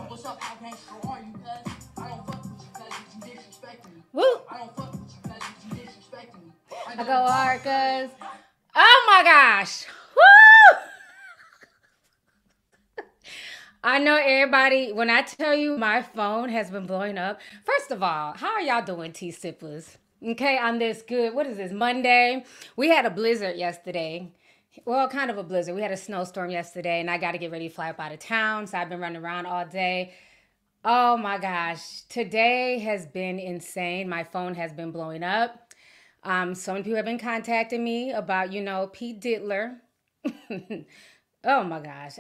What's up, how gangster are you, cuz? I don't fuck with you, cuz you disrespecting me. Woo! I don't fuck with you, cuz you disrespecting me. I go hard, cuz. Oh my gosh. Woo! I know everybody, when I tell you my phone has been blowing up, first of all, how are y'all doing, tea sippers? Okay, on this good, what is this, Monday? We had a blizzard yesterday. Well, kind of a blizzard. We had a snowstorm yesterday, and I got to get ready to fly up out of town, so I've been running around all day. Oh my gosh, today has been insane. My phone has been blowing up. So many people have been contacting me about, Pete Diddler. Oh my gosh,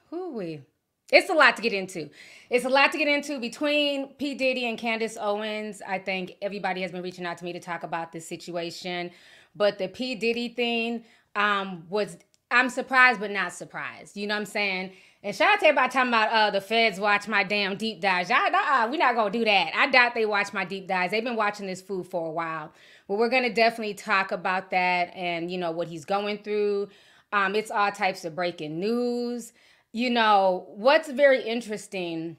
who we? It's a lot to get into. It's a lot to get into between P. Diddy and Candace Owens. I think everybody has been reaching out to me to talk about this situation. But the P. Diddy thing I'm surprised but not surprised. You know what I'm saying? And shout out to everybody talking about the feds watch my damn deep dives. We're not going to do that. I doubt they watch my deep dives. They've been watching this food for a while. But we're going to definitely talk about that and, what he's going through. It's all types of breaking news. What's very interesting,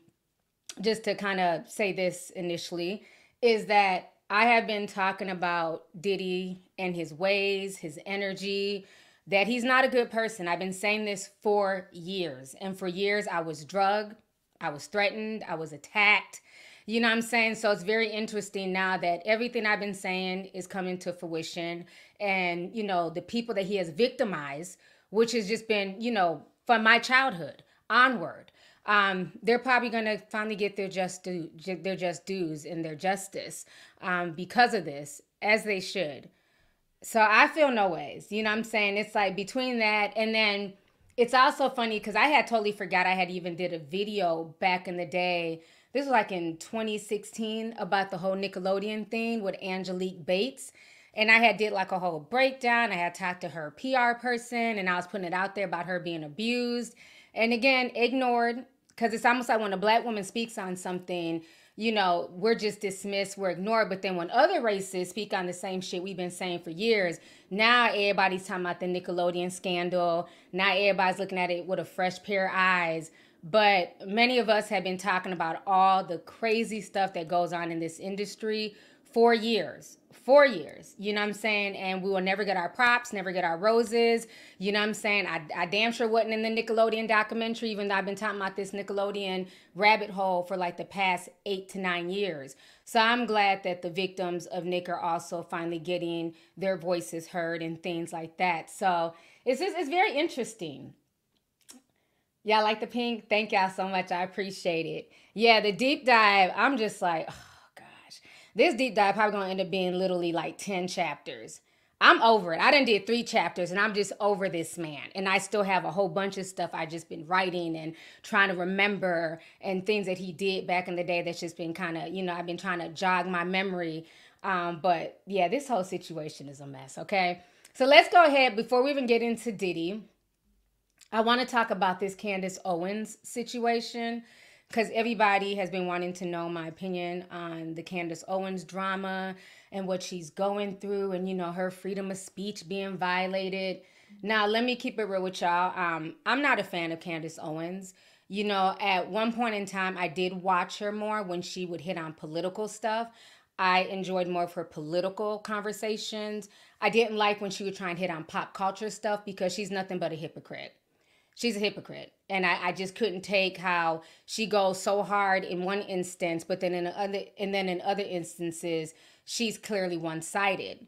just to kind of say this initially, is that I have been talking about Diddy and his ways, his energy, that he's not a good person. I've been saying this for years. And for years, I was drugged, I was threatened, I was attacked. You know what I'm saying? So it's very interesting now that everything I've been saying is coming to fruition. And, the people that he has victimized, which has just been, from my childhood onward, they're probably going to finally get their just dues and their justice because of this, as they should. So I feel no ways. You know what I'm saying? It's like between that and then it's also funny because I had totally forgot I had even did a video back in the day. This was like in 2016 about the whole Nickelodeon thing with Angelique Bates. And I had did like a whole breakdown. I had talked to her PR person and I was putting it out there about her being abused. And again, ignored, because it's almost like when a black woman speaks on something, we're just dismissed, we're ignored. But then when other races speak on the same shit we've been saying for years, now everybody's talking about the Nickelodeon scandal. Now everybody's looking at it with a fresh pair of eyes. But many of us have been talking about all the crazy stuff that goes on in this industry for years. 4 years, you know what I'm saying? And we will never get our props, never get our roses. You know what I'm saying? I damn sure wasn't in the Nickelodeon documentary, even though I've been talking about this Nickelodeon rabbit hole for like the past 8 to 9 years. So I'm glad that the victims of Nick are also finally getting their voices heard and things like that. So it's very interesting. Y'all like the pink? Thank y'all so much. I appreciate it. Yeah, the deep dive, I'm just like, this deep dive probably going to end up being literally like 10 chapters. I'm over it. I done did 3 chapters and I'm just over this man. And I still have a whole bunch of stuff I just been writing and trying to remember and things that he did back in the day that's just been kind of, I've been trying to jog my memory. But yeah, this whole situation is a mess, okay? So let's go ahead. Before we even get into Diddy, I want to talk about this Candace Owens situation because everybody has been wanting to know my opinion on the Candace Owens drama and what she's going through and, her freedom of speech being violated. Now, let me keep it real with y'all. I'm not a fan of Candace Owens. At one point in time, I did watch her more when she would hit on political stuff. I enjoyed more of her political conversations. I didn't like when she would try and hit on pop culture stuff because she's nothing but a hypocrite. She's a hypocrite. And I just couldn't take how she goes so hard in one instance, but then in other instances, she's clearly one-sided.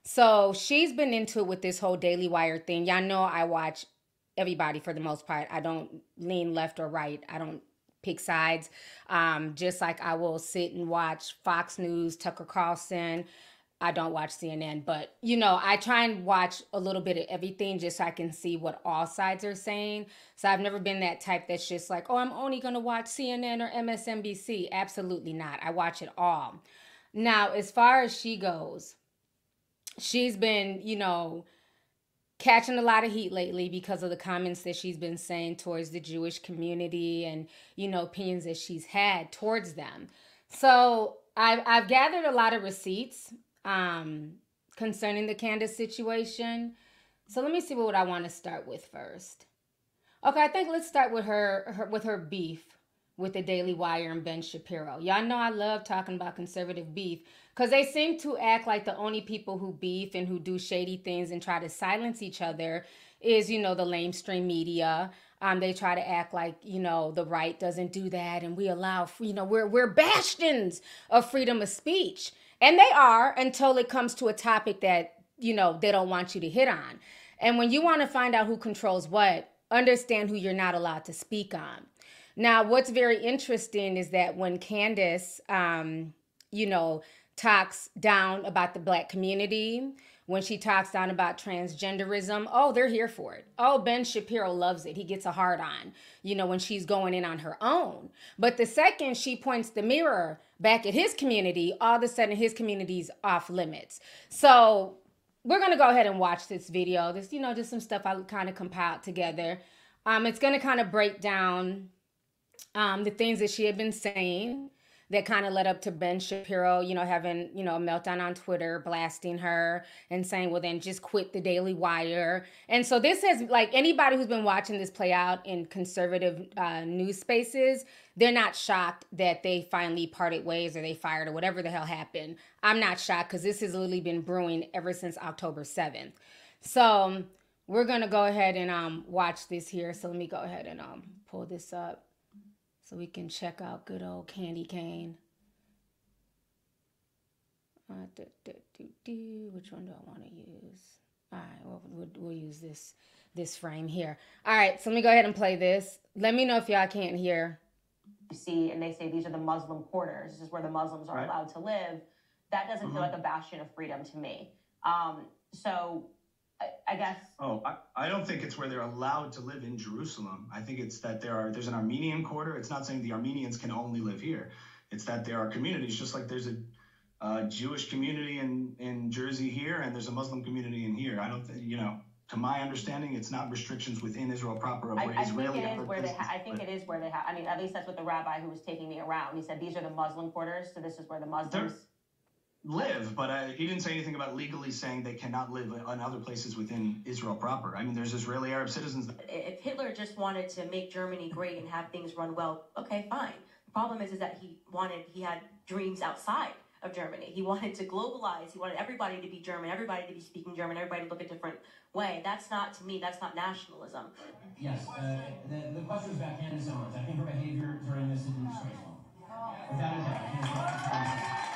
So she's been into it with this whole Daily Wire thing. Y'all know I watch everybody for the most part. I don't lean left or right. I don't pick sides. Just like I will sit and watch Fox News, Tucker Carlson. I don't watch CNN, but I try and watch a little bit of everything just so I can see what all sides are saying. So I've never been that type that's just like, oh, I'm only going to watch CNN or MSNBC. Absolutely not. I watch it all. Now, as far as she goes, she's been, catching a lot of heat lately because of the comments that she's been saying towards the Jewish community and, opinions that she's had towards them. So I've gathered a lot of receipts concerning the Candace situation. So let me see what I want to start with first. Okay, I think let's start with her beef with the Daily Wire and Ben Shapiro. Y'all know I love talking about conservative beef because they seem to act like the only people who beef and who do shady things and try to silence each other is, the lamestream media. They try to act like, the right doesn't do that and we allow, we're bastions of freedom of speech. And they are until it comes to a topic that, they don't want you to hit on. And when you want to find out who controls what, understand who you're not allowed to speak on. Now, what's very interesting is that when Candace, talks down about the Black community, when she talks down about transgenderism, oh, they're here for it. Oh, Ben Shapiro loves it. He gets a hard on, when she's going in on her own. But the second she points the mirror back at his community, all of a sudden his community's off limits. So we're going to go ahead and watch this video. This, just some stuff I kind of compiled together. It's going to kind of break down the things that she had been saying that kind of led up to Ben Shapiro, having, a meltdown on Twitter, blasting her and saying, well, then just quit the Daily Wire. And so this has, like, anybody who's been watching this play out in conservative news spaces, they're not shocked that they finally parted ways or they fired or whatever the hell happened. I'm not shocked because this has literally been brewing ever since October 7th. So we're going to go ahead and watch this here. So let me go ahead and pull this up so we can check out good old Candy Cane. Which one do I want to use? All right, well, we'll use this frame here. All right, so let me go ahead and play this. Let me know if y'all can't hear. You see, and they say these are the Muslim quarters. This is where the Muslims are allowed to live. That doesn't feel like a bastion of freedom to me. So I guess. Oh, I don't think it's where they're allowed to live in Jerusalem. I think it's that there's an Armenian quarter. It's not saying the Armenians can only live here. It's that there are communities, just like there's a Jewish community in Jersey here, and there's a Muslim community in here. I don't think, to my understanding, it's not restrictions within Israel proper. I think it is where they have. I mean, at least that's what the rabbi who was taking me around. He said these are the Muslim quarters, so this is where the Muslims live, but he didn't say anything about legally saying they cannot live in other places within Israel proper. I mean, there's Israeli Arab citizens. If Hitler just wanted to make Germany great and have things run well, okay, fine. The problem is that he had dreams outside of Germany. He wanted to globalize. He wanted everybody to be German, everybody to be speaking German, everybody to look a different way. That's not, to me, that's not nationalism. Yes, the question is about Candace Owens. I think her behavior during this is disgraceful. Without a doubt.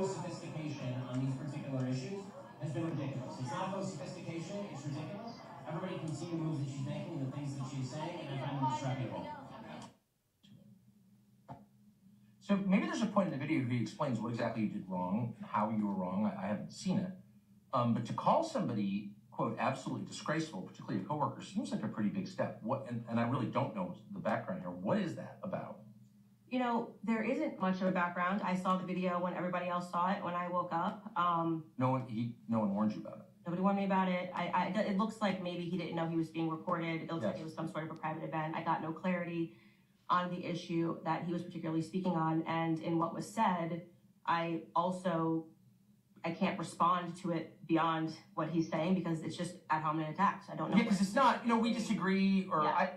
Sophistication on these particular issues has been ridiculous. It's not about sophistication, it's ridiculous. Everybody can see the moves that she's making, the things that she's saying, and I find them disreputable. So maybe there's a point in the video he explains what exactly you did wrong, how you were wrong. I haven't seen it. But to call somebody, quote, absolutely disgraceful, particularly a coworker, seems like a pretty big step. What? And I really don't know the background here. What is that about? There isn't much of a background. I saw the video when everybody else saw it when I woke up. No one warned you about it. Nobody warned me about it. It looks like maybe he didn't know he was being recorded. It looks like it was some sort of a private event. I got no clarity on the issue that he was particularly speaking on. And in what was said, I can't respond to it beyond what he's saying because it's just ad hominem attacks. I don't know. Yeah, because it's not, we disagree, or I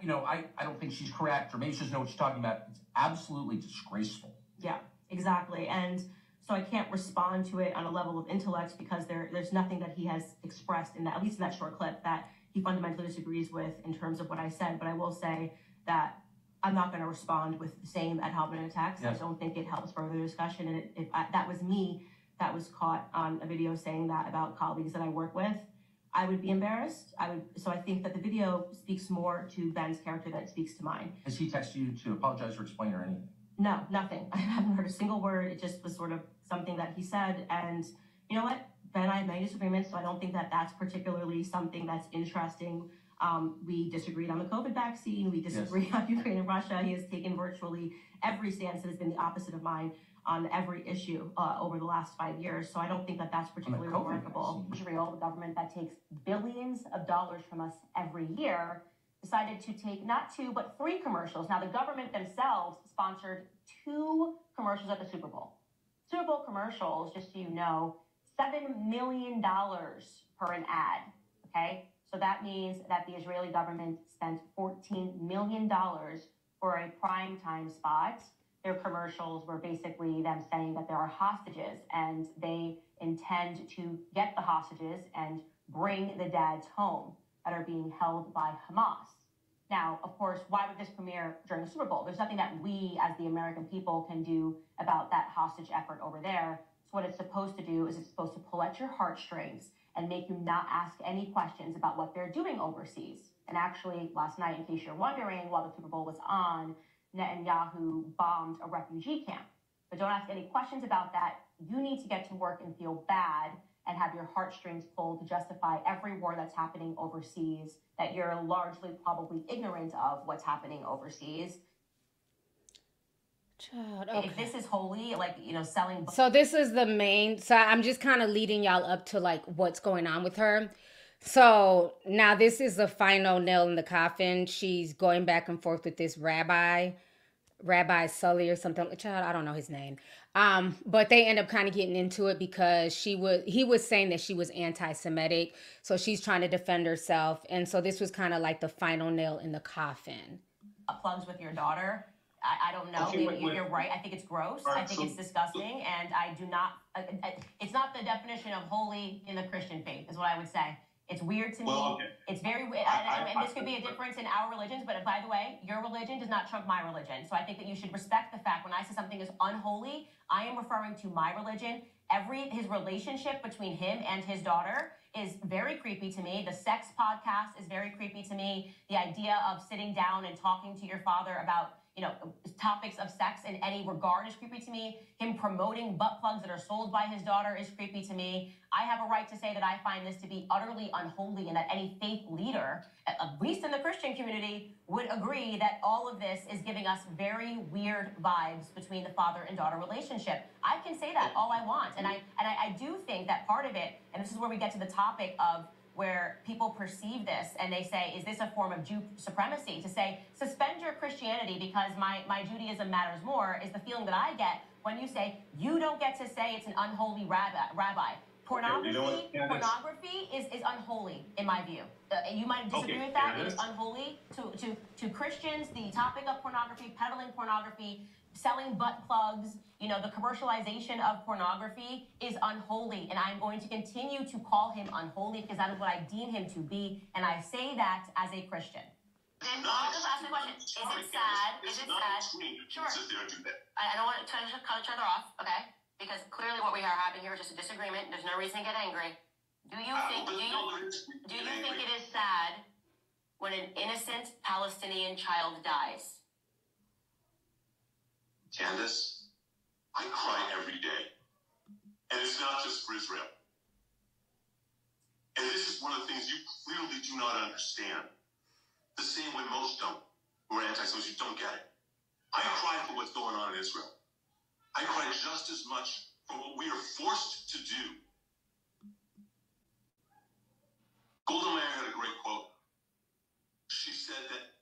don't think she's correct, or maybe she doesn't know what she's talking about. It's absolutely disgraceful. Yeah, exactly. And so I can't respond to it on a level of intellect because there's nothing that he has expressed in that, at least in that short clip, that he fundamentally disagrees with in terms of what I said. But I will say that I'm not going to respond with the same ad hominem attacks. Yes. I don't think it helps further discussion. And if that was me that was caught on a video saying that about colleagues that I work with, I would be embarrassed. So I think that the video speaks more to Ben's character than it speaks to mine. Has he texted you to apologize or explain or anything? No, nothing. I haven't heard a single word. It just was sort of something that he said. And you know what? Ben and I have many disagreements, so I don't think that that's particularly something that's interesting. We disagreed on the COVID vaccine. We disagree on Ukraine and Russia. He has taken virtually every stance that has been the opposite of mine on every issue over the last 5 years. So I don't think that that's particularly remarkable. Israel, the government that takes billions of dollars from us every year, decided to take not 2, but 3 commercials. Now, the government themselves sponsored 2 commercials at the Super Bowl. Super Bowl commercials, just so you know, $7 million per an ad. Okay, so that means that the Israeli government spent $14 million for a primetime spot. Their commercials were basically them saying that there are hostages and they intend to get the hostages and bring the dads home that are being held by Hamas. Now, of course, why would this premiere during the Super Bowl? There's nothing that we as the American people can do about that hostage effort over there. So what it's supposed to do is it's supposed to pull at your heartstrings and make you not ask any questions about what they're doing overseas. And actually, last night, in case you're wondering, while the Super Bowl was on, Netanyahu bombed a refugee camp. But don't ask any questions about that. You need to get to work and feel bad and have your heartstrings pulled to justify every war that's happening overseas, that you're largely probably ignorant of what's happening overseas. Child, okay. If this is holy, like, selling... So this is the main... So I'm just kind of leading y'all up to, like, what's going on with her. So now this is the final nail in the coffin. She's going back and forth with this Rabbi Sully or something. Child, I don't know his name. But they end up kind of getting into it because he was saying that she was anti-Semitic. So she's trying to defend herself. And so this was kind of like the final nail in the coffin. Plugs with your daughter. I don't know. Okay, you're right. I think it's gross. Right, I think it's disgusting. And I do not... it's not the definition of holy in the Christian faith, is what I would say. It's weird to me. Well, okay. It's very weird. And this could be a difference in our religions, but by the way, your religion does not trump my religion. So I think that you should respect the fact when I say something is unholy, I am referring to my religion. His relationship between him and his daughter is very creepy to me. The sex podcast is very creepy to me. The idea of sitting down and talking to your father about, topics of sex in any regard is creepy to me. Him promoting butt plugs that are sold by his daughter is creepy to me. I have a right to say that I find this to be utterly unholy and that any faith leader, at least in the Christian community, would agree that all of this is giving us very weird vibes between the father and daughter relationship. I can say that all I want. And I do think that part of it, and this is where we get to the topic of where people perceive this and they say, is this a form of Jew supremacy? To say, suspend your Christianity because my Judaism matters more, is the feeling that I get when you say, you don't get to say it's an unholy rabbi. Pornography is unholy, in my view. You might disagree with that. It is unholy to Christians. The topic of pornography, peddling pornography, selling butt plugs, the commercialization of pornography is unholy. And I'm going to continue to call him unholy because that is what I deem him to be. And I say that as a Christian. Then I'll just ask the question. Is it sad? Is it sad? Sure. I don't want to cut each other off, okay? Because clearly what we are having here is just a disagreement. There's no reason to get angry. Do you think it is sad when an innocent Palestinian child dies? Candace, I cry every day. And it's not just for Israel. And this is one of the things you clearly do not understand. The same way most don't, who are anti-Semites, you don't get it. I cry for what's going on in Israel. I cry just as much for what we are forced to do. Golda Meir had a great quote. She said that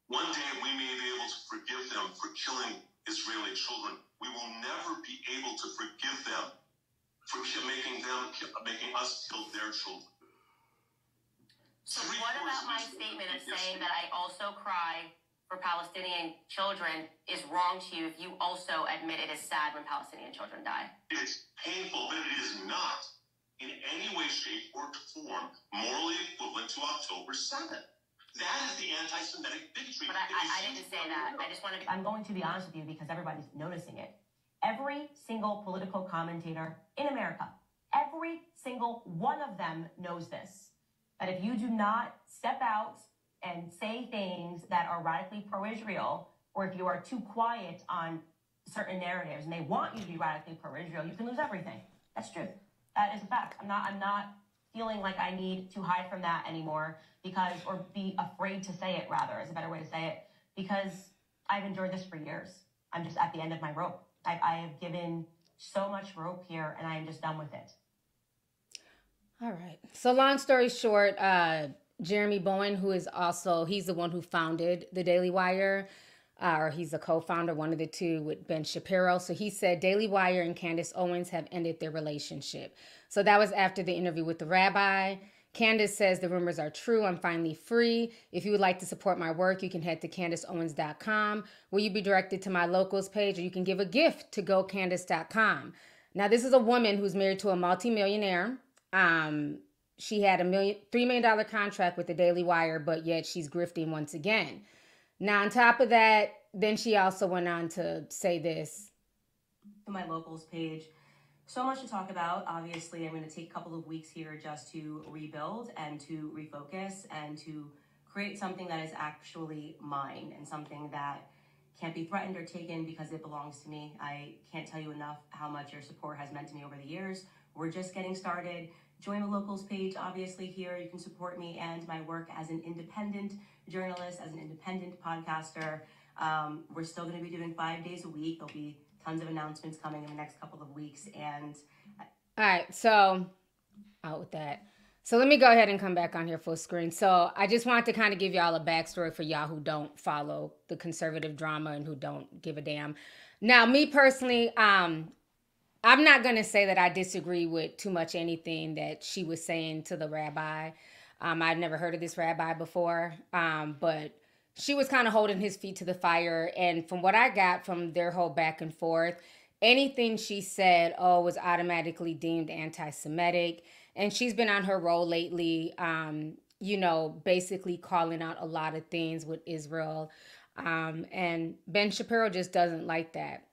one day we may be able to forgive them for killing Israeli children. We will never be able to forgive them for making us kill their children. So what about my statement of saying that I also cry for Palestinian children is wrong to you if you also admit it is sad when Palestinian children die? It's painful, but it is not in any way, shape, or form morally equivalent to October 7th. That is the anti-Semitic bigotry. But I didn't say that. I just want to be... I'm going to be honest with you because everybody's noticing it. Every single political commentator in America, every single one of them knows this. That if you do not step out and say things that are radically pro-Israel, or if you are too quiet on certain narratives and they want you to be radically pro-Israel, you can lose everything. That's true. That is a fact. I'm not feeling like I need to hide from that anymore or be afraid to say it, rather, is a better way to say it, because I've endured this for years. I'm just at the end of my rope. I have given so much rope here and I am just done with it. All right. So long story short, Jeremy Bowen, he's the one who founded the Daily Wire. or he's a co-founder, one of the two, with Ben Shapiro. So he said Daily Wire and Candace Owens have ended their relationship. So that was after the interview with the rabbi. Candace says the rumors are true. I'm finally free. If you would like to support my work, you can head to CandaceOwens.com, where you'll be directed to my locals page, or you can give a gift to GoCandace.com. Now, this is a woman who's married to a multimillionaire. She had $3 million contract with the Daily Wire, but yet she's grifting once again. Now, on top of that, then she also went on to say this. To my locals page. So much to talk about. Obviously, I'm going to take a couple of weeks here just to rebuild and to refocus and to create something that is actually mine and something that can't be threatened or taken because it belongs to me. I can't tell you enough how much your support has meant to me over the years. We're just getting started. Join the locals page. Obviously, here you can support me and my work as an independent journalist, as an independent podcaster. We're still going to be doing 5 days a week. There'll be tons of announcements coming in the next couple of weeks. And all right, so out with that. So let me go ahead and come back on here full screen. So I just wanted to kind of give y'all a backstory for y'all who don't follow the conservative drama and who don't give a damn. Now, me personally, I'm not going to say that I disagree with too much anything that she was saying to the rabbi. I've never heard of this rabbi before, but she was kind of holding his feet to the fire. And from what I got from their whole back and forth, anything she said, was automatically deemed anti-Semitic. And she's been on her roll lately, basically calling out a lot of things with Israel. And Ben Shapiro just doesn't like that.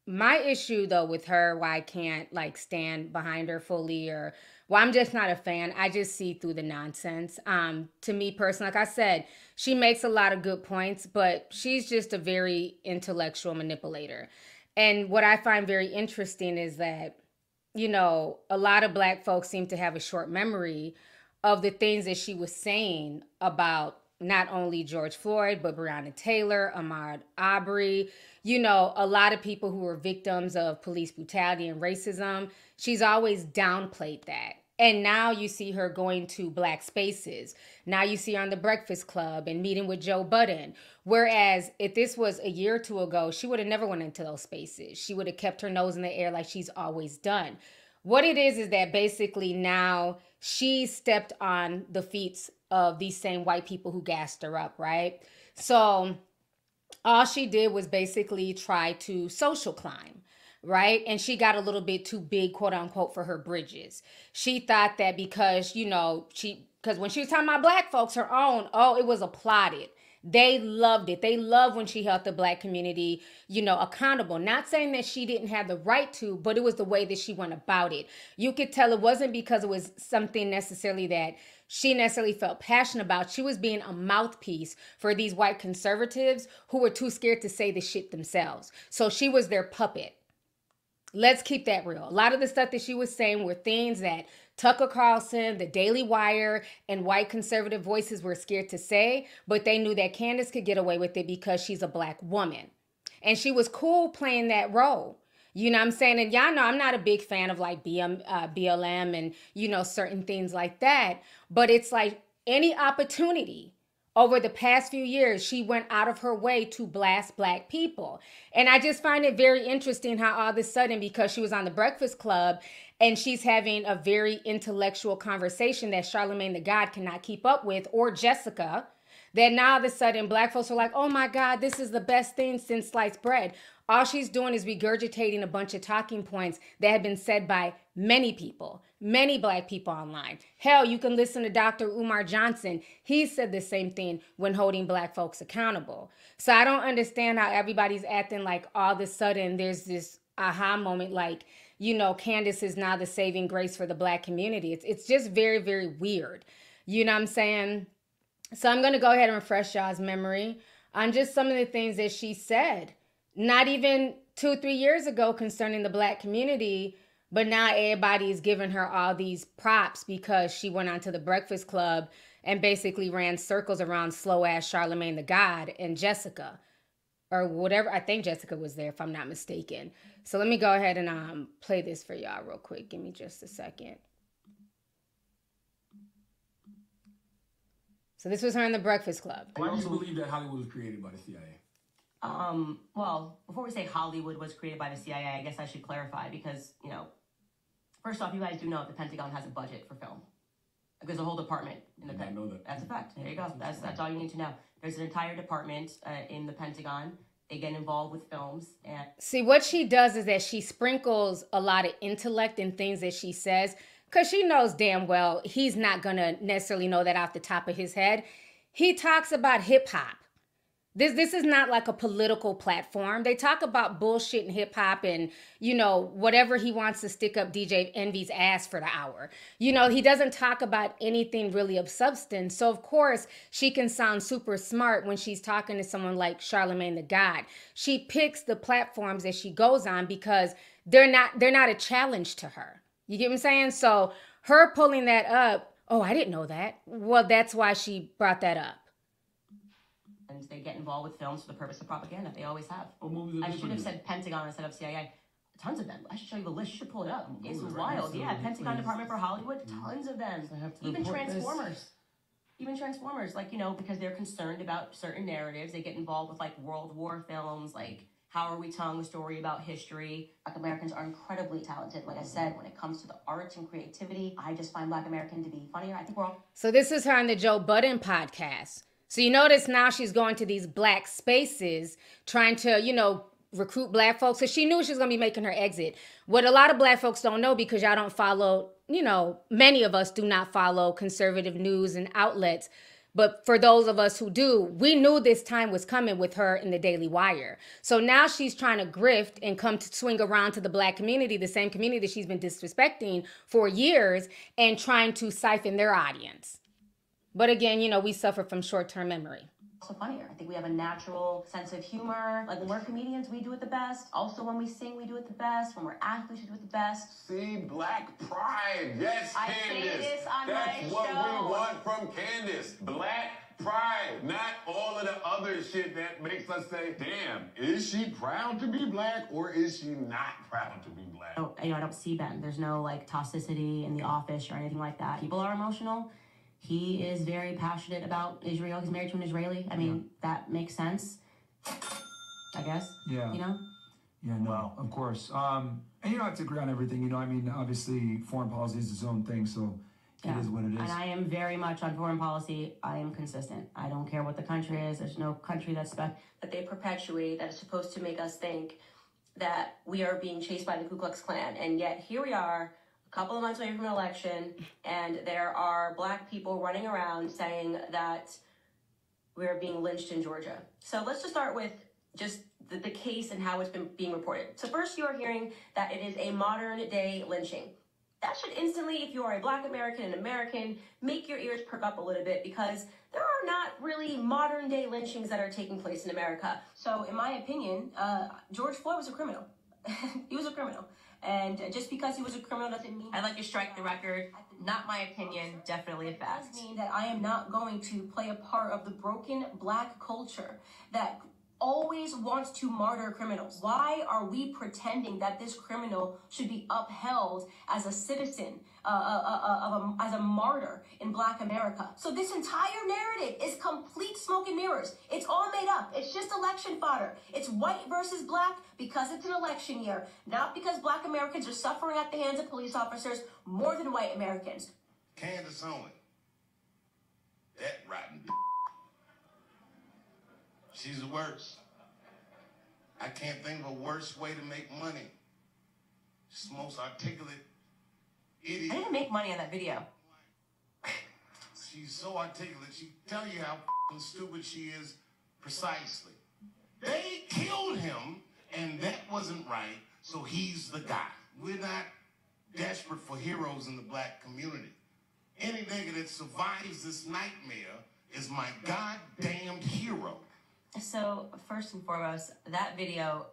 My issue, though, with her, why I can't, stand behind her fully, or why I'm just not a fan, I just see through the nonsense. To me personally, like I said, she makes a lot of good points, but she's just a very intellectual manipulator. And what I find very interesting is that, a lot of Black folks seem to have a short memory of the things that she was saying about not only George Floyd, but Breonna Taylor, Ahmaud Arbery, a lot of people who were victims of police brutality and racism. She's always downplayed that. And now you see her going to Black spaces. Now you see her on the Breakfast Club and meeting with Joe Budden. Whereas if this was a year or two ago, she would have never went into those spaces. She would have kept her nose in the air like she's always done. What it is that basically now she stepped on the feet of these same white people who gassed her up, right? So all she did was basically try to social climb, right? And she got a little bit too big, quote unquote, for her bridges. She thought that because, because when she was talking about Black folks, her own, it was applauded. They loved it. They loved when she held the Black community, accountable. Not saying that she didn't have the right to, but it was the way that she went about it. You could tell it wasn't because it was something necessarily that she necessarily felt passionate about. She was being a mouthpiece for these white conservatives who were too scared to say the shit themselves. So she was their puppet. Let's keep that real. A lot of the stuff that she was saying were things that Tucker Carlson, the Daily Wire, and white conservative voices were scared to say, but they knew that Candace could get away with it because she's a Black woman. And she was cool playing that role. You know what I'm saying? And y'all know I'm not a big fan of BLM and, certain things like that. But it's like any opportunity over the past few years, she went out of her way to blast Black people. And I just find it very interesting how all of a sudden, because she was on the Breakfast Club and she's having a very intellectual conversation that Charlamagne the God cannot keep up with, or Jessica, that now all of a sudden Black folks are like, oh my God, this is the best thing since sliced bread. All she's doing is regurgitating a bunch of talking points that have been said by many people, many Black people online. Hell, you can listen to Dr. Umar Johnson. He said the same thing when holding Black folks accountable. So I don't understand how everybody's acting like all of a sudden there's this aha moment like, Candace is now the saving grace for the Black community. It's just very, very weird. You know what I'm saying? So I'm going to go ahead and refresh y'all's memory on just some of the things that she said. Not even 2-3 years ago concerning the Black community, but now everybody is giving her all these props because she went onto the Breakfast Club and basically ran circles around slow-ass Charlamagne the God and Jessica, or whatever. I think Jessica was there, if I'm not mistaken. So let me go ahead and play this for y'all real quick. Give me just a second. So this was her in the Breakfast Club. Why do you believe that Hollywood was created by the CIA? Well, before we say Hollywood was created by the CIA, I guess I should clarify because, you know, first off, you guys do know that the Pentagon has a budget for film. There's a whole department in the Pentagon. That's a fact. There you go. That's all you need to know. There's an entire department in the Pentagon. They get involved with films. And see, what she does is that she sprinkles a lot of intellect in things that she says, because she knows damn well he's not going to necessarily know that off the top of his head. He talks about hip hop. This is not like a political platform. They talk about bullshit and hip hop and, you know, whatever he wants to stick up DJ Envy's ass for the hour. You know, he doesn't talk about anything really of substance. So, of course, she can sound super smart when she's talking to someone like Charlamagne the God. She picks the platforms that she goes on because they're not a challenge to her. You get what I'm saying? So her pulling that up, oh, I didn't know that. Well, that's why she brought that up. They get involved with films for the purpose of propaganda. They always have. I should have said Pentagon instead of CIA. Tons of them. I should show you the list. You should pull it up. It's wild. Yeah, Pentagon Department for Hollywood. Tons of them. Even Transformers. Even Transformers. Like, you know, because they're concerned about certain narratives. They get involved with, like, World War films. Like, How Are We Telling a Story About History? Black Americans are incredibly talented. Like I said, when it comes to the arts and creativity, I just find Black American to be funnier. I think we're all... So this is her on the Joe Budden podcast. So you notice now she's going to these black spaces trying to, you know, recruit black folks. So she knew she was going to be making her exit. What a lot of black folks don't know, because y'all don't follow, you know, many of us do not follow conservative news and outlets. But for those of us who do, we knew this time was coming with her in the Daily Wire. So now she's trying to grift and come to swing around to the black community, the same community that she's been disrespecting for years, and trying to siphon their audience. But again, you know, we suffer from short-term memory. Also funnier. I think we have a natural sense of humor. Like when we're comedians, we do it the best. Also when we sing, we do it the best. When we're athletes, we do it the best. See, black pride. Yes, I Candace. say this on That's my what show. we want from Candace. Black pride. Not all of the other shit that makes us say, damn, is she proud to be black or is she not proud to be black? I don't see Ben. There's no like toxicity in the office or anything like that. People are emotional. He is very passionate about Israel. He's married to an Israeli. I mean, that makes sense, I guess. Yeah. You know? Yeah, no, of course. And you don't have to agree on everything. You know, I mean, obviously, foreign policy is its own thing, so it is what it is. And I am very much on foreign policy. I am consistent. I don't care what the country is. There's no country that they perpetuate that is supposed to make us think that we are being chased by the Ku Klux Klan. And yet, here we are, couple of months away from an election, and there are black people running around saying that we're being lynched in Georgia. So let's just start with just the case and how it's been being reported. So first, you are hearing that it is a modern day lynching. That should instantly, if you are a Black American and American, make your ears perk up a little bit, because there are not really modern day lynchings that are taking place in America. So in my opinion, George Floyd was a criminal. He was a criminal. And just because he was a criminal doesn't mean... I'd like to strike the record. Not my opinion, definitely a fact. It doesn't mean that I am not going to play a part of the broken black culture that always wants to martyr criminals. Why are we pretending that this criminal should be upheld as a citizen, as a martyr in Black America? So this entire narrative is complete smoke and mirrors. It's all made up. It's just election fodder. It's white versus black because it's an election year, not because Black Americans are suffering at the hands of police officers more than white Americans. Candace Owens. That rotten she's the worst. I can't think of a worse way to make money. She's the most articulate idiot. I didn't make money on that video. She's so articulate. She tell you how stupid she is precisely. They killed him, and that wasn't right, so he's the guy. We're not desperate for heroes in the black community. Any nigga that survives this nightmare is my goddamned hero. So first and foremost, that video,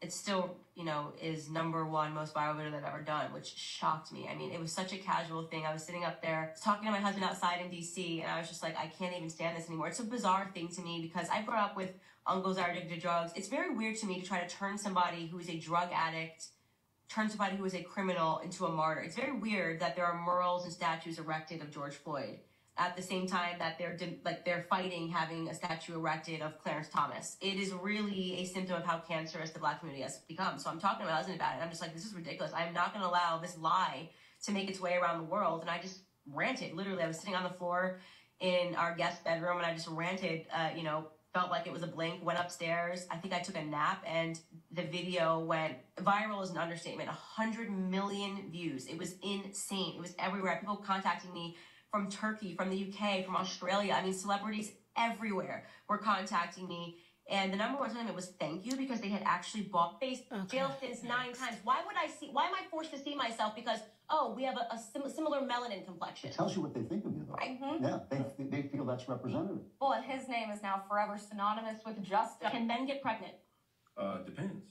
it still, you know, is #1 most viral video that I've ever done, which shocked me. I mean, it was such a casual thing. I was sitting up there talking to my husband outside in DC, and I was just like, I can't even stand this anymore. It's a bizarre thing to me because I grew up with uncles that are addicted to drugs. It's very weird to me to try to turn somebody who is a drug addict, turn somebody who is a criminal into a martyr. It's very weird that there are murals and statues erected of George Floyd. at the same time that they're fighting having a statue erected of Clarence Thomas. It is really a symptom of how cancerous the Black community has become. So I'm talking to my husband about it, and I'm just like, this is ridiculous. I'm not going to allow this lie to make its way around the world. And I just ranted. Literally, I was sitting on the floor in our guest bedroom, and I just ranted, felt like it was a blink, went upstairs. I think I took a nap, and the video went viral is an understatement. 100 million views. It was insane. It was everywhere. People contacting me from Turkey, from the UK, from Australia. I mean, celebrities everywhere were contacting me. And the number one time it was thank you, because they had actually bought face jail since 9 times. Why am I forced to see myself because, we have a similar melanin complexion? It tells you what they think of you, though. Right. Yeah, they feel that's representative. Well, and his name is now forever synonymous with justice. Can men get pregnant? Depends.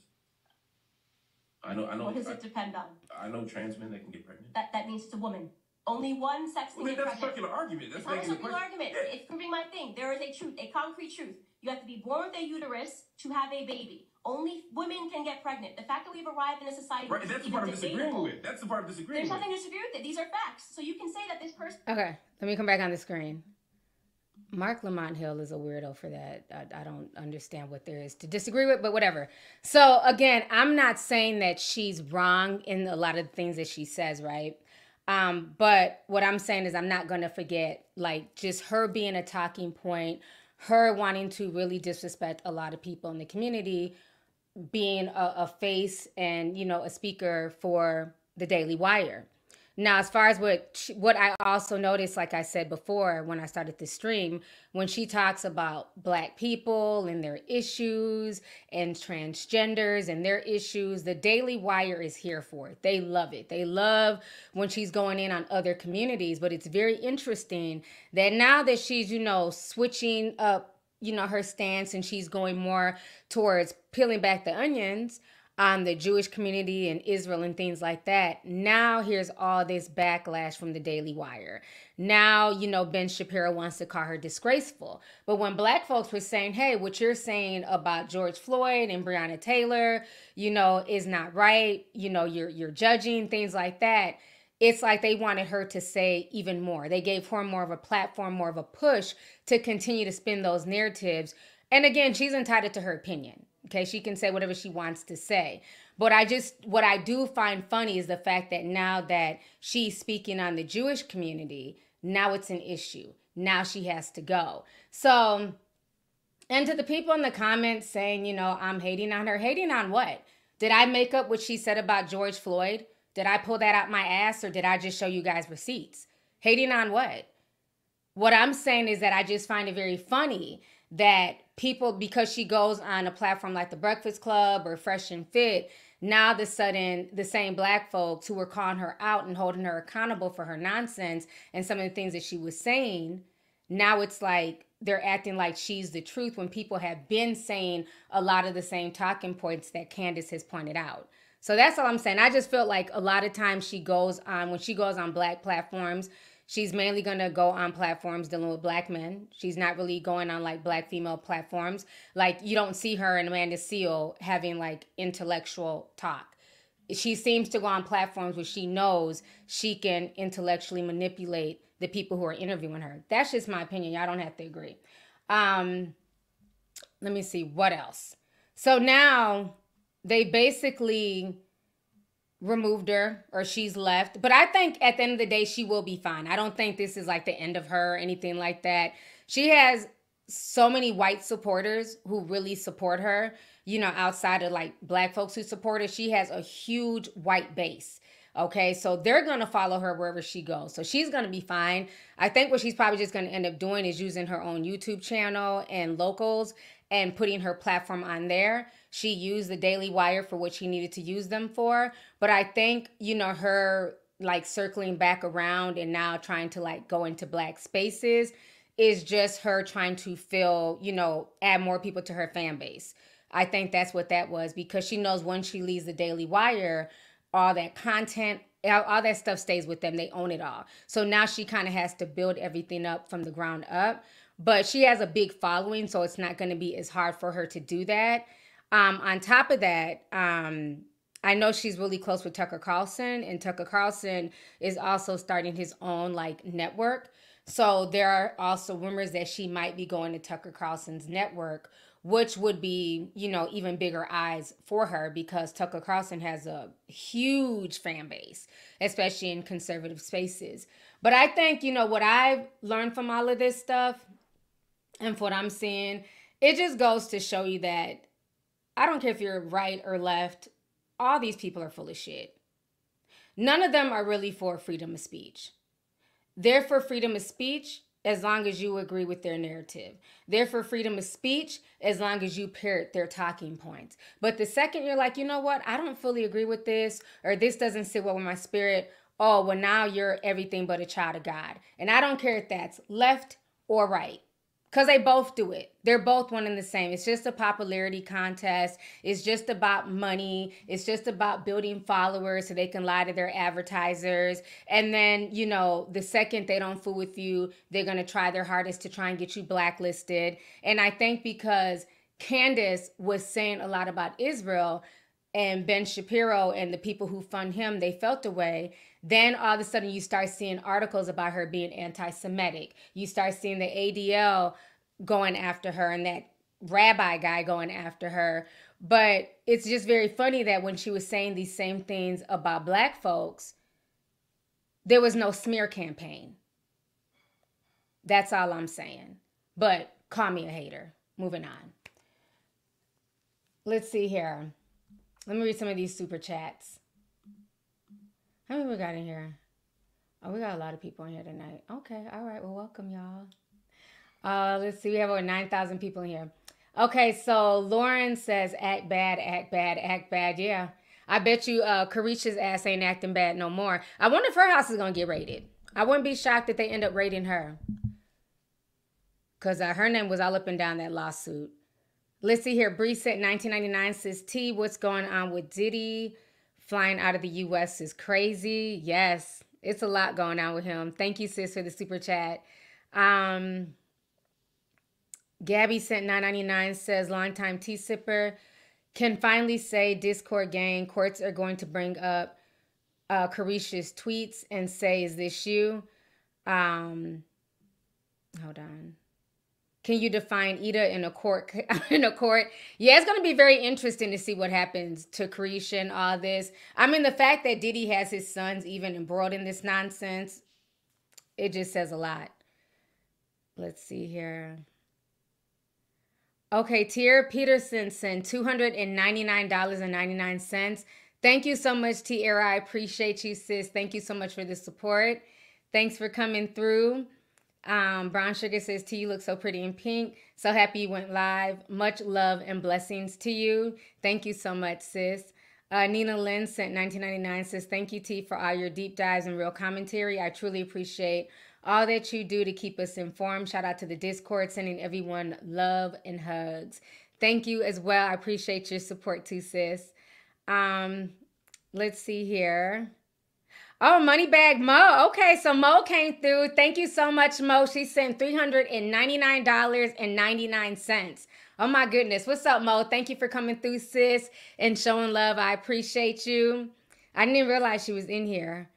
I know. What does it depend on? I know trans men that can get pregnant. That means it's a woman. Only one sex can get pregnant. That's a circular argument. That's not a circular argument. Yeah. It's proving my thing. There is a truth, a concrete truth. You have to be born with a uterus to have a baby. Only women can get pregnant. The fact that we've arrived in a society... Right, that's the part I'm disagreeing with. That's the part I'm disagreeing with. There's nothing to disagree with it. These are facts. So you can say that this person... Okay, let me come back on the screen. Mark Lamont Hill is a weirdo for that. I don't understand what there is to disagree with, but whatever. So again, I'm not saying that she's wrong in a lot of the things that she says, right? But what I'm saying is I'm not going to forget, like, just her being a talking point, her wanting to really disrespect a lot of people in the community, being a face and, a speaker for the Daily Wire. Now, as far as what I also noticed, like I said before, when I started the stream, when she talks about Black people and their issues and transgenders and their issues, the Daily Wire is here for it. They love it. They love when she's going in on other communities. But it's very interesting that now that she's, switching up, her stance, and she's going more towards peeling back the onions on the Jewish community and Israel and things like that. Now here's all this backlash from the Daily Wire. Now, Ben Shapiro wants to call her disgraceful. But when Black folks were saying, hey, what you're saying about George Floyd and Breonna Taylor, is not right. You're judging, things like that. It's like they wanted her to say even more. They gave her more of a platform, more of a push to continue to spin those narratives. And again, she's entitled to her opinion. Okay, she can say whatever she wants to say. But what I do find funny is the fact that now that she's speaking on the Jewish community, now it's an issue. Now she has to go. So, and to the people in the comments saying, I'm hating on her. Hating on what? Did I make up what she said about George Floyd? Did I pull that out my ass, or did I just show you guys receipts? Hating on what? What I'm saying is that I just find it very funny that people, because she goes on a platform like the Breakfast Club or Fresh and Fit, now the sudden the same Black folks who were calling her out and holding her accountable for her nonsense and some of the things that she was saying, now it's like they're acting like she's the truth when people have been saying a lot of the same talking points that Candace has pointed out. So that's all I'm saying. I just feel like a lot of times when she goes on Black platforms, she's mainly going to go on platforms dealing with Black men. She's not really going on like Black female platforms. Like you don't see her and Amanda Seal having like intellectual talk. She seems to go on platforms where she knows she can intellectually manipulate the people who are interviewing her. That's just my opinion. Y'all don't have to agree. Let me see what else. So now they basically removed her, or she's left. But I think at the end of the day, she will be fine. I don't think this is like the end of her or anything like that. She has so many white supporters who really support her, outside of like Black folks who support her. She has a huge white base. Okay, so they're going to follow her wherever she goes. So she's going to be fine. I think what she's probably just going to end up doing is using her own YouTube channel and locals and putting her platform on there. She used the Daily Wire for what she needed to use them for. But I think, her like circling back around and now trying to like go into Black spaces is just her trying to fill, add more people to her fan base. I think that's what that was, because she knows once she leaves the Daily Wire, all that content, all that stuff stays with them. They own it all. So now she kind of has to build everything up from the ground up. But she has a big following, so it's not going to be as hard for her to do that. On top of that, I know she's really close with Tucker Carlson, and Tucker Carlson is also starting his own like network. So there are also rumors that she might be going to Tucker Carlson's network, which would be, you know, even bigger eyes for her because Tucker Carlson has a huge fan base, especially in conservative spaces. But I think, you know, what I've learned from all of this stuff and what I'm seeing, it just goes to show you that I don't care if you're right or left, all these people are full of shit. None of them are really for freedom of speech. They're for freedom of speech as long as you agree with their narrative. They're for freedom of speech as long as you parrot their talking points. But the second you're like, you know what, I don't fully agree with this, or this doesn't sit well with my spirit, oh, well, now you're everything but a child of God. And I don't care if that's left or right. Because they both do it. They're both one and the same. It's just a popularity contest. It's just about money. It's just about building followers so they can lie to their advertisers. And then, you know, the second they don't fool with you, they're going to try their hardest to try and get you blacklisted. And I think because Candace was saying a lot about Israel and Ben Shapiro and the people who fund him, they felt the way. Then all of a sudden you start seeing articles about her being anti-Semitic. You start seeing the ADL going after her and that rabbi guy going after her. But it's just very funny that when she was saying these same things about black folks, there was no smear campaign. That's all I'm saying. But call me a hater. Moving on. Let's see here. Let me read some of these super chats. How many we got in here? Oh, we got a lot of people in here tonight. Okay, all right. Well, welcome, y'all. Let's see. We have over 9,000 people in here. Okay, so Lauren says, act bad, act bad, act bad. Yeah. I bet you Carisha's ass ain't acting bad no more. I wonder if her house is going to get raided. I wouldn't be shocked if they end up raiding her. Because her name was all up and down that lawsuit. Let's see here. Bree said 1999 says, T, what's going on with Diddy? Flying out of the U.S. is crazy. Yes, it's a lot going on with him. Thank you, sis, for the super chat. Gabby sent 9.99 says, longtime tea sipper, can finally say Discord gang, courts are going to bring up Carisha's tweets and say, is this you? Hold on. Can you define Ida in a court? Yeah, it's going to be very interesting to see what happens to Carisha and all this. I mean, the fact that Diddy has his sons even embroiled in this nonsense, it just says a lot. Let's see here. Okay, Tier Peterson sent $299.99. Thank you so much, Tierra. I appreciate you, sis. Thank you so much for the support. Thanks for coming through. Brown Sugar says, T, you look so pretty in pink. So happy you went live. Much love and blessings to you. Thank you so much, sis. Nina Lynn sent 1999 says, thank you, T, for all your deep dives and real commentary. I truly appreciate all that you do to keep us informed. Shout out to the Discord, sending everyone love and hugs. Thank you as well. I appreciate your support too, sis. Let's see here. Oh, Moneybag Mo. Okay, so Mo came through. Thank you so much, Mo. She sent $399.99. Oh, my goodness. What's up, Mo? Thank you for coming through, sis, and showing love. I appreciate you. I didn't even realize she was in here.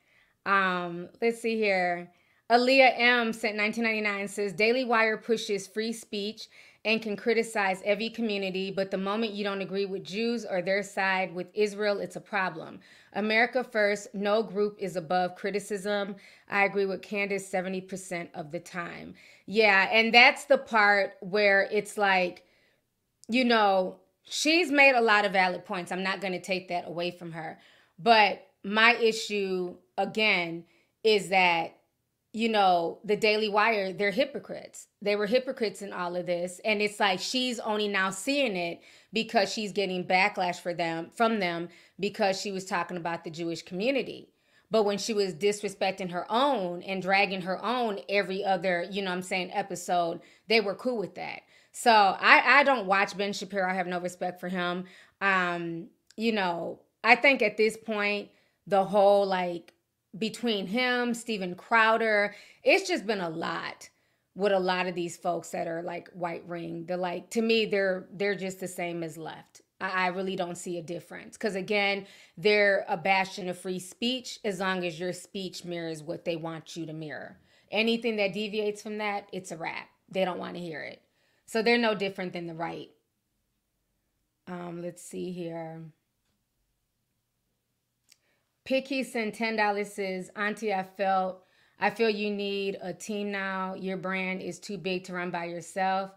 Let's see here. Aaliyah M. sent $19.99 says, Daily Wire pushes free speech and can criticize every community, but the moment you don't agree with Jews or their side with Israel, it's a problem. America first, no group is above criticism. I agree with Candace 70% of the time. Yeah, and that's the part where it's like, you know, she's made a lot of valid points. I'm not going to take that away from her. But my issue, again, is that, you know, the Daily Wire, they're hypocrites. They were hypocrites in all of this. And it's like she's only now seeing it because she's getting backlash from them because she was talking about the Jewish community. But when she was disrespecting her own and dragging her own every other, you know what I'm saying, episode, they were cool with that. So I don't watch Ben Shapiro. I have no respect for him. You know, I think at this point, the whole like, between him, Steven Crowder, it's just been a lot with a lot of these folks that are like white ring. They're like, to me, they're just the same as left. I really don't see a difference. Because again, they're a bastion of free speech as long as your speech mirrors what they want you to mirror. anything that deviates from that, it's a wrap. They don't want to hear it. So they're no different than the right. Let's see here. Picky sent $10 says, Auntie, I feel you need a team now. Your brand is too big to run by yourself.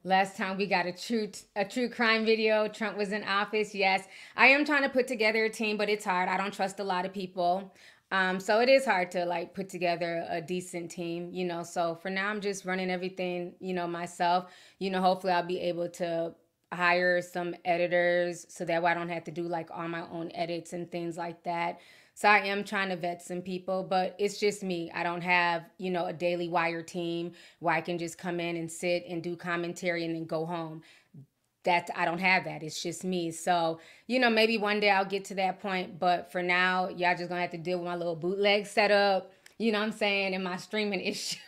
Last time we got a true crime video, Trump was in office. Yes, I am trying to put together a team, but it's hard. I don't trust a lot of people. So it is hard to like put together a decent team, you know. So for now, I'm just running everything, you know, myself. You know, hopefully I'll be able to hire some editors so that way I don't have to do like all my own edits and things like that. So I am trying to vet some people, but it's just me. I don't have, you know, a Daily Wire team where I can just come in and sit and do commentary and then go home. I don't have that. It's just me. So, you know, maybe one day I'll get to that point. But for now, y'all just gonna have to deal with my little bootleg setup, you know what I'm saying, and my streaming issues.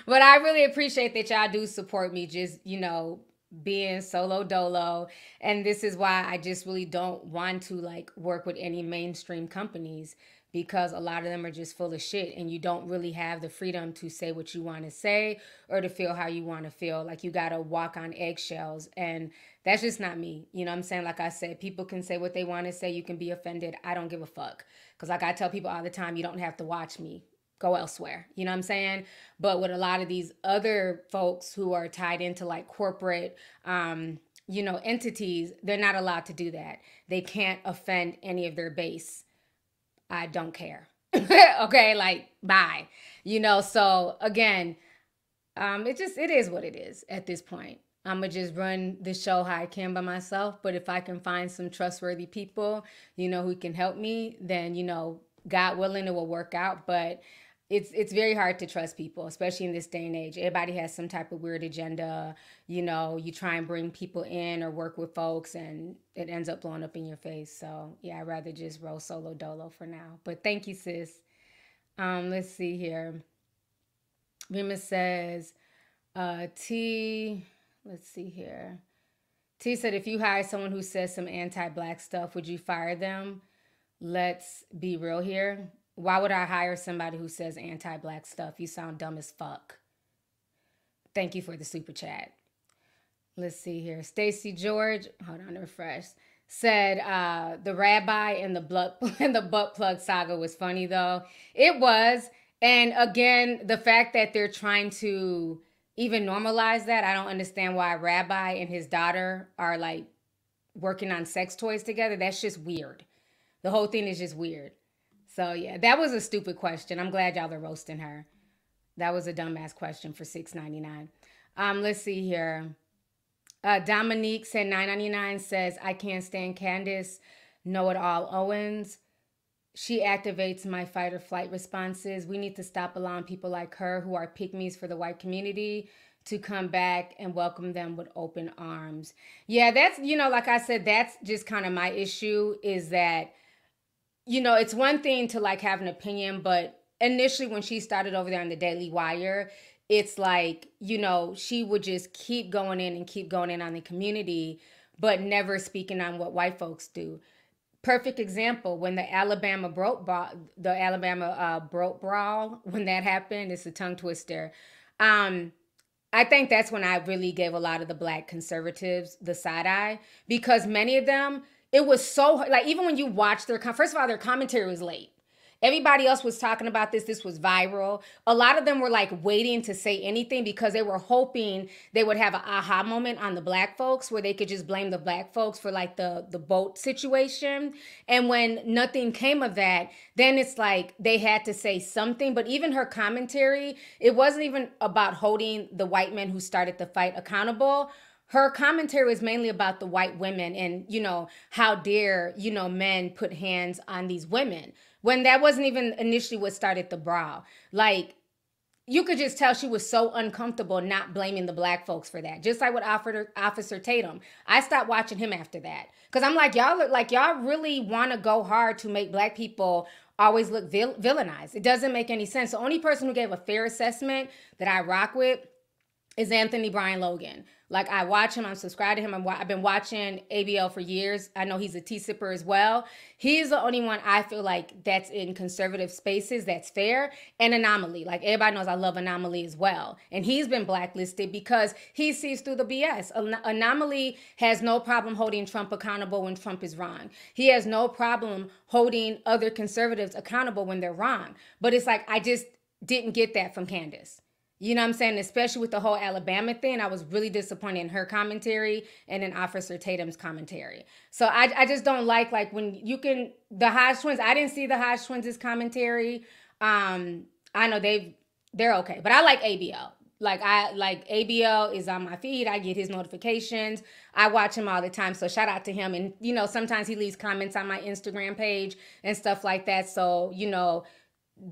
But I really appreciate that y'all do support me, just, you know, being solo dolo. And this is why I just really don't want to like work with any mainstream companies, because a lot of them are just full of shit and you don't really have the freedom to say what you want to say or to feel how you want to feel. Like you got to walk on eggshells, and that's just not me. You know what I'm saying? Like I said, people can say what they want to say. You can be offended. I don't give a fuck. Because like I tell people all the time, you don't have to watch me. Go elsewhere. You know what I'm saying? But with a lot of these other folks who are tied into like corporate, you know, entities, they're not allowed to do that. They can't offend any of their base. I don't care. Okay, like, bye. You know, so again, it is what it is at this point. I'm going to just run the show how I can by myself. But if I can find some trustworthy people, you know, who can help me, then, you know, God willing, it will work out. But it's very hard to trust people, especially in this day and age. Everybody has some type of weird agenda. You know, you try and bring people in or work with folks and it ends up blowing up in your face. So yeah, I'd rather just roll solo dolo for now. But thank you, sis. Let's see here. Rima says, let's see here. T said, if you hire someone who says some anti-black stuff, would you fire them? Let's be real here. Why would I hire somebody who says anti-black stuff? You sound dumb as fuck. Thank you for the super chat. Let's see here. Stacy George, hold on, refresh. Said the rabbi and the butt plug saga was funny though. It was. And again, the fact that they're trying to even normalize that, I don't understand why a rabbi and his daughter are like working on sex toys together. That's just weird. The whole thing is just weird. So yeah, that was a stupid question. I'm glad y'all are roasting her. That was a dumbass question for $6.99. Let's see here. Dominique said $9.99 says, I can't stand Candace Know-It-All Owens. She activates my fight or flight responses. We need to stop allowing people like her who are pygmies for the white community to come back and welcome them with open arms. Yeah, that's, you know, like I said, that's just kind of my issue is that, you know, it's one thing to like have an opinion, but initially when she started over there on the Daily Wire, it's like, you know, she would just keep going in on the community, but never speaking on what white folks do. Perfect example, when the Alabama broke brawl, when that happened, it's a tongue twister. I think that's when I really gave a lot of the black conservatives the side eye, because many of them, it was so, like, even when you watch first of all, their commentary was late. Everybody else was talking about this. This was viral. A lot of them were like waiting to say anything because they were hoping they would have an aha moment on the black folks where they could just blame the black folks for like the boat situation. And when nothing came of that, then it's like they had to say something. But even her commentary, it wasn't even about holding the white men who started the fight accountable. Her commentary was mainly about the white women and, you know, how dare, you know, men put hands on these women when that wasn't even initially what started the brawl. Like, you could just tell she was so uncomfortable not blaming the black folks for that. Just like with Officer Tatum. I stopped watching him after that. Because I'm like, y'all really want to go hard to make black people always look villainized. It doesn't make any sense. The only person who gave a fair assessment that I rock with is Anthony Brian Logan. Like, I watch him, I'm subscribed to him. I've been watching ABL for years. I know he's a tea sipper as well. He's the only one I feel like that's in conservative spaces that's fair. And Anomaly. Like, everybody knows I love Anomaly as well. And he's been blacklisted because he sees through the BS. Anomaly has no problem holding Trump accountable when Trump is wrong. He has no problem holding other conservatives accountable when they're wrong. But it's like, I just didn't get that from Candace. You know what I'm saying? Especially with the whole Alabama thing. I was really disappointed in her commentary and in Officer Tatum's commentary. So I just don't like when you can, the Hodge twins, I didn't see the Hodge twins' commentary. I know they're okay, but I like ABL. Like ABL is on my feed. I get his notifications. I watch him all the time. So shout out to him. And, you know, sometimes he leaves comments on my Instagram page and stuff like that. So, you know,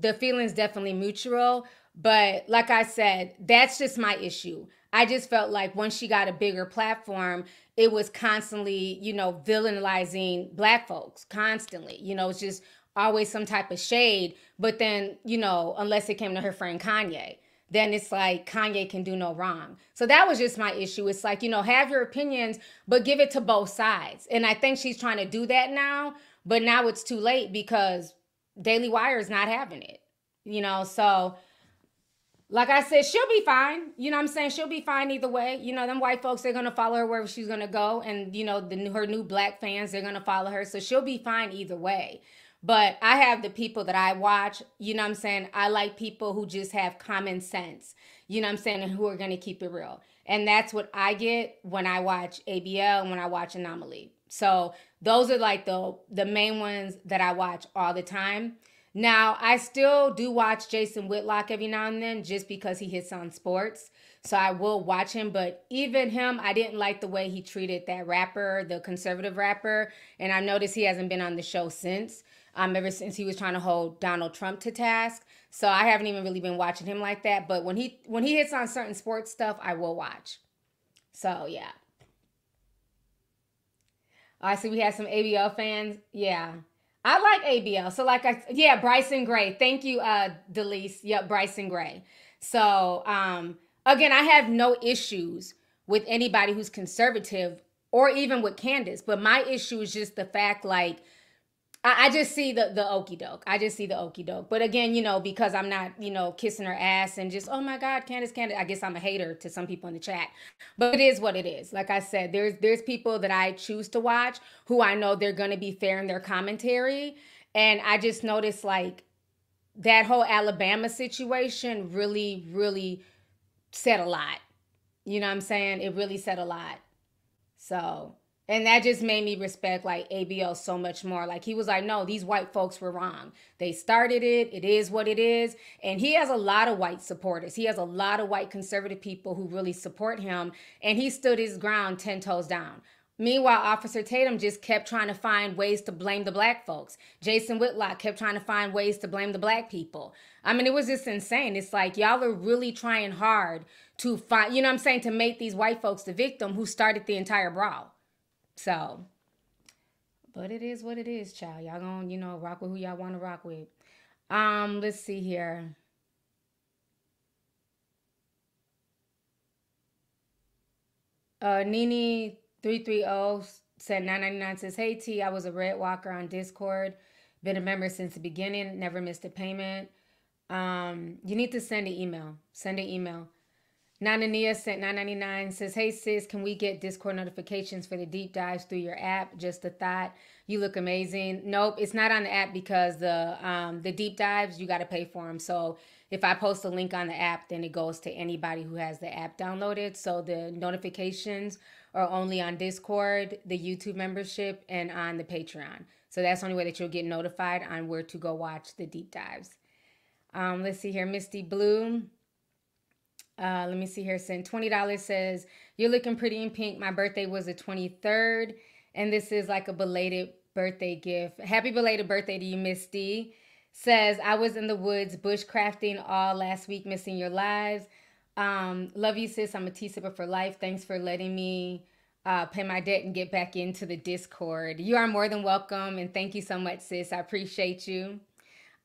the feeling's definitely mutual. But like I said, that's just my issue. I just felt like once she got a bigger platform, it was constantly, you know, villainizing black folks constantly. You know, it's just always some type of shade. But then, you know, unless it came to her friend Kanye, then it's like Kanye can do no wrong. So that was just my issue. It's like, you know, have your opinions, but give it to both sides. And I think she's trying to do that now, but now it's too late because Daily Wire is not having it, you know, so like I said, she'll be fine. You know what I'm saying? She'll be fine either way. You know, them white folks, they're going to follow her wherever she's going to go. And, you know, her new black fans, they're going to follow her. So she'll be fine either way. But I have the people that I watch, you know what I'm saying? I like people who just have common sense, you know what I'm saying? And who are going to keep it real. And that's what I get when I watch ABL and when I watch Anomaly. So those are like the main ones that I watch all the time. Now, I still do watch Jason Whitlock every now and then just because he hits on sports. So I will watch him. But even him, I didn't like the way he treated that rapper, the conservative rapper. And I noticed he hasn't been on the show since, ever since he was trying to hold Donald Trump to task. So I haven't even really been watching him like that. But when he hits on certain sports stuff, I will watch. So, yeah. All right, so we have some ABL fans. Yeah. I like ABL. So Bryson Gray. Thank you, Delise. Yep, Bryson Gray. So, again, I have no issues with anybody who's conservative or even with Candace. But my issue is just the fact, like, I just see the okie doke. I just see the okie doke. But again, you know, because I'm not, you know, kissing her ass and just, oh my God, Candace. I guess I'm a hater to some people in the chat. But it is what it is. Like I said, there's people that I choose to watch who I know they're going to be fair in their commentary. And I just noticed like that whole Alabama situation really, really said a lot. You know what I'm saying? It really said a lot. So... and that just made me respect like ABL so much more. Like he was like, no, these white folks were wrong. They started it. It is what it is. And he has a lot of white supporters. He has a lot of white conservative people who really support him. And he stood his ground 10 toes down. Meanwhile, Officer Tatum just kept trying to find ways to blame the black folks. Jason Whitlock kept trying to find ways to blame the black people. I mean, it was just insane. It's like y'all are really trying hard to find, you know what I'm saying, to make these white folks the victim who started the entire brawl. So, but it is what it is, child. Y'all gonna, you know, rock with who y'all want to rock with. Let's see here. Nini 330 said 999 says, hey T, I was a Red Walker on Discord. Been a member since the beginning, never missed a payment. You need to send an email. Send an email. Nanania sent $9.99 says, hey sis, can we get Discord notifications for the deep dives through your app? Just a thought. You look amazing. Nope, it's not on the app because the deep dives, you got to pay for them. So if I post a link on the app, then it goes to anybody who has the app downloaded. So the notifications are only on Discord, the YouTube membership, and on the Patreon. So that's the only way that you'll get notified on where to go watch the deep dives. Let's see here. Misty Blue. Let me see here. Send $20 says, you're looking pretty in pink. My birthday was the 23rd. And this is like a belated birthday gift. Happy belated birthday to you, Misty. Says, I was in the woods bushcrafting all last week, missing your lives. Love you, sis. I'm a tea sipper for life. Thanks for letting me pay my debt and get back into the Discord. You are more than welcome. And thank you so much, sis. I appreciate you.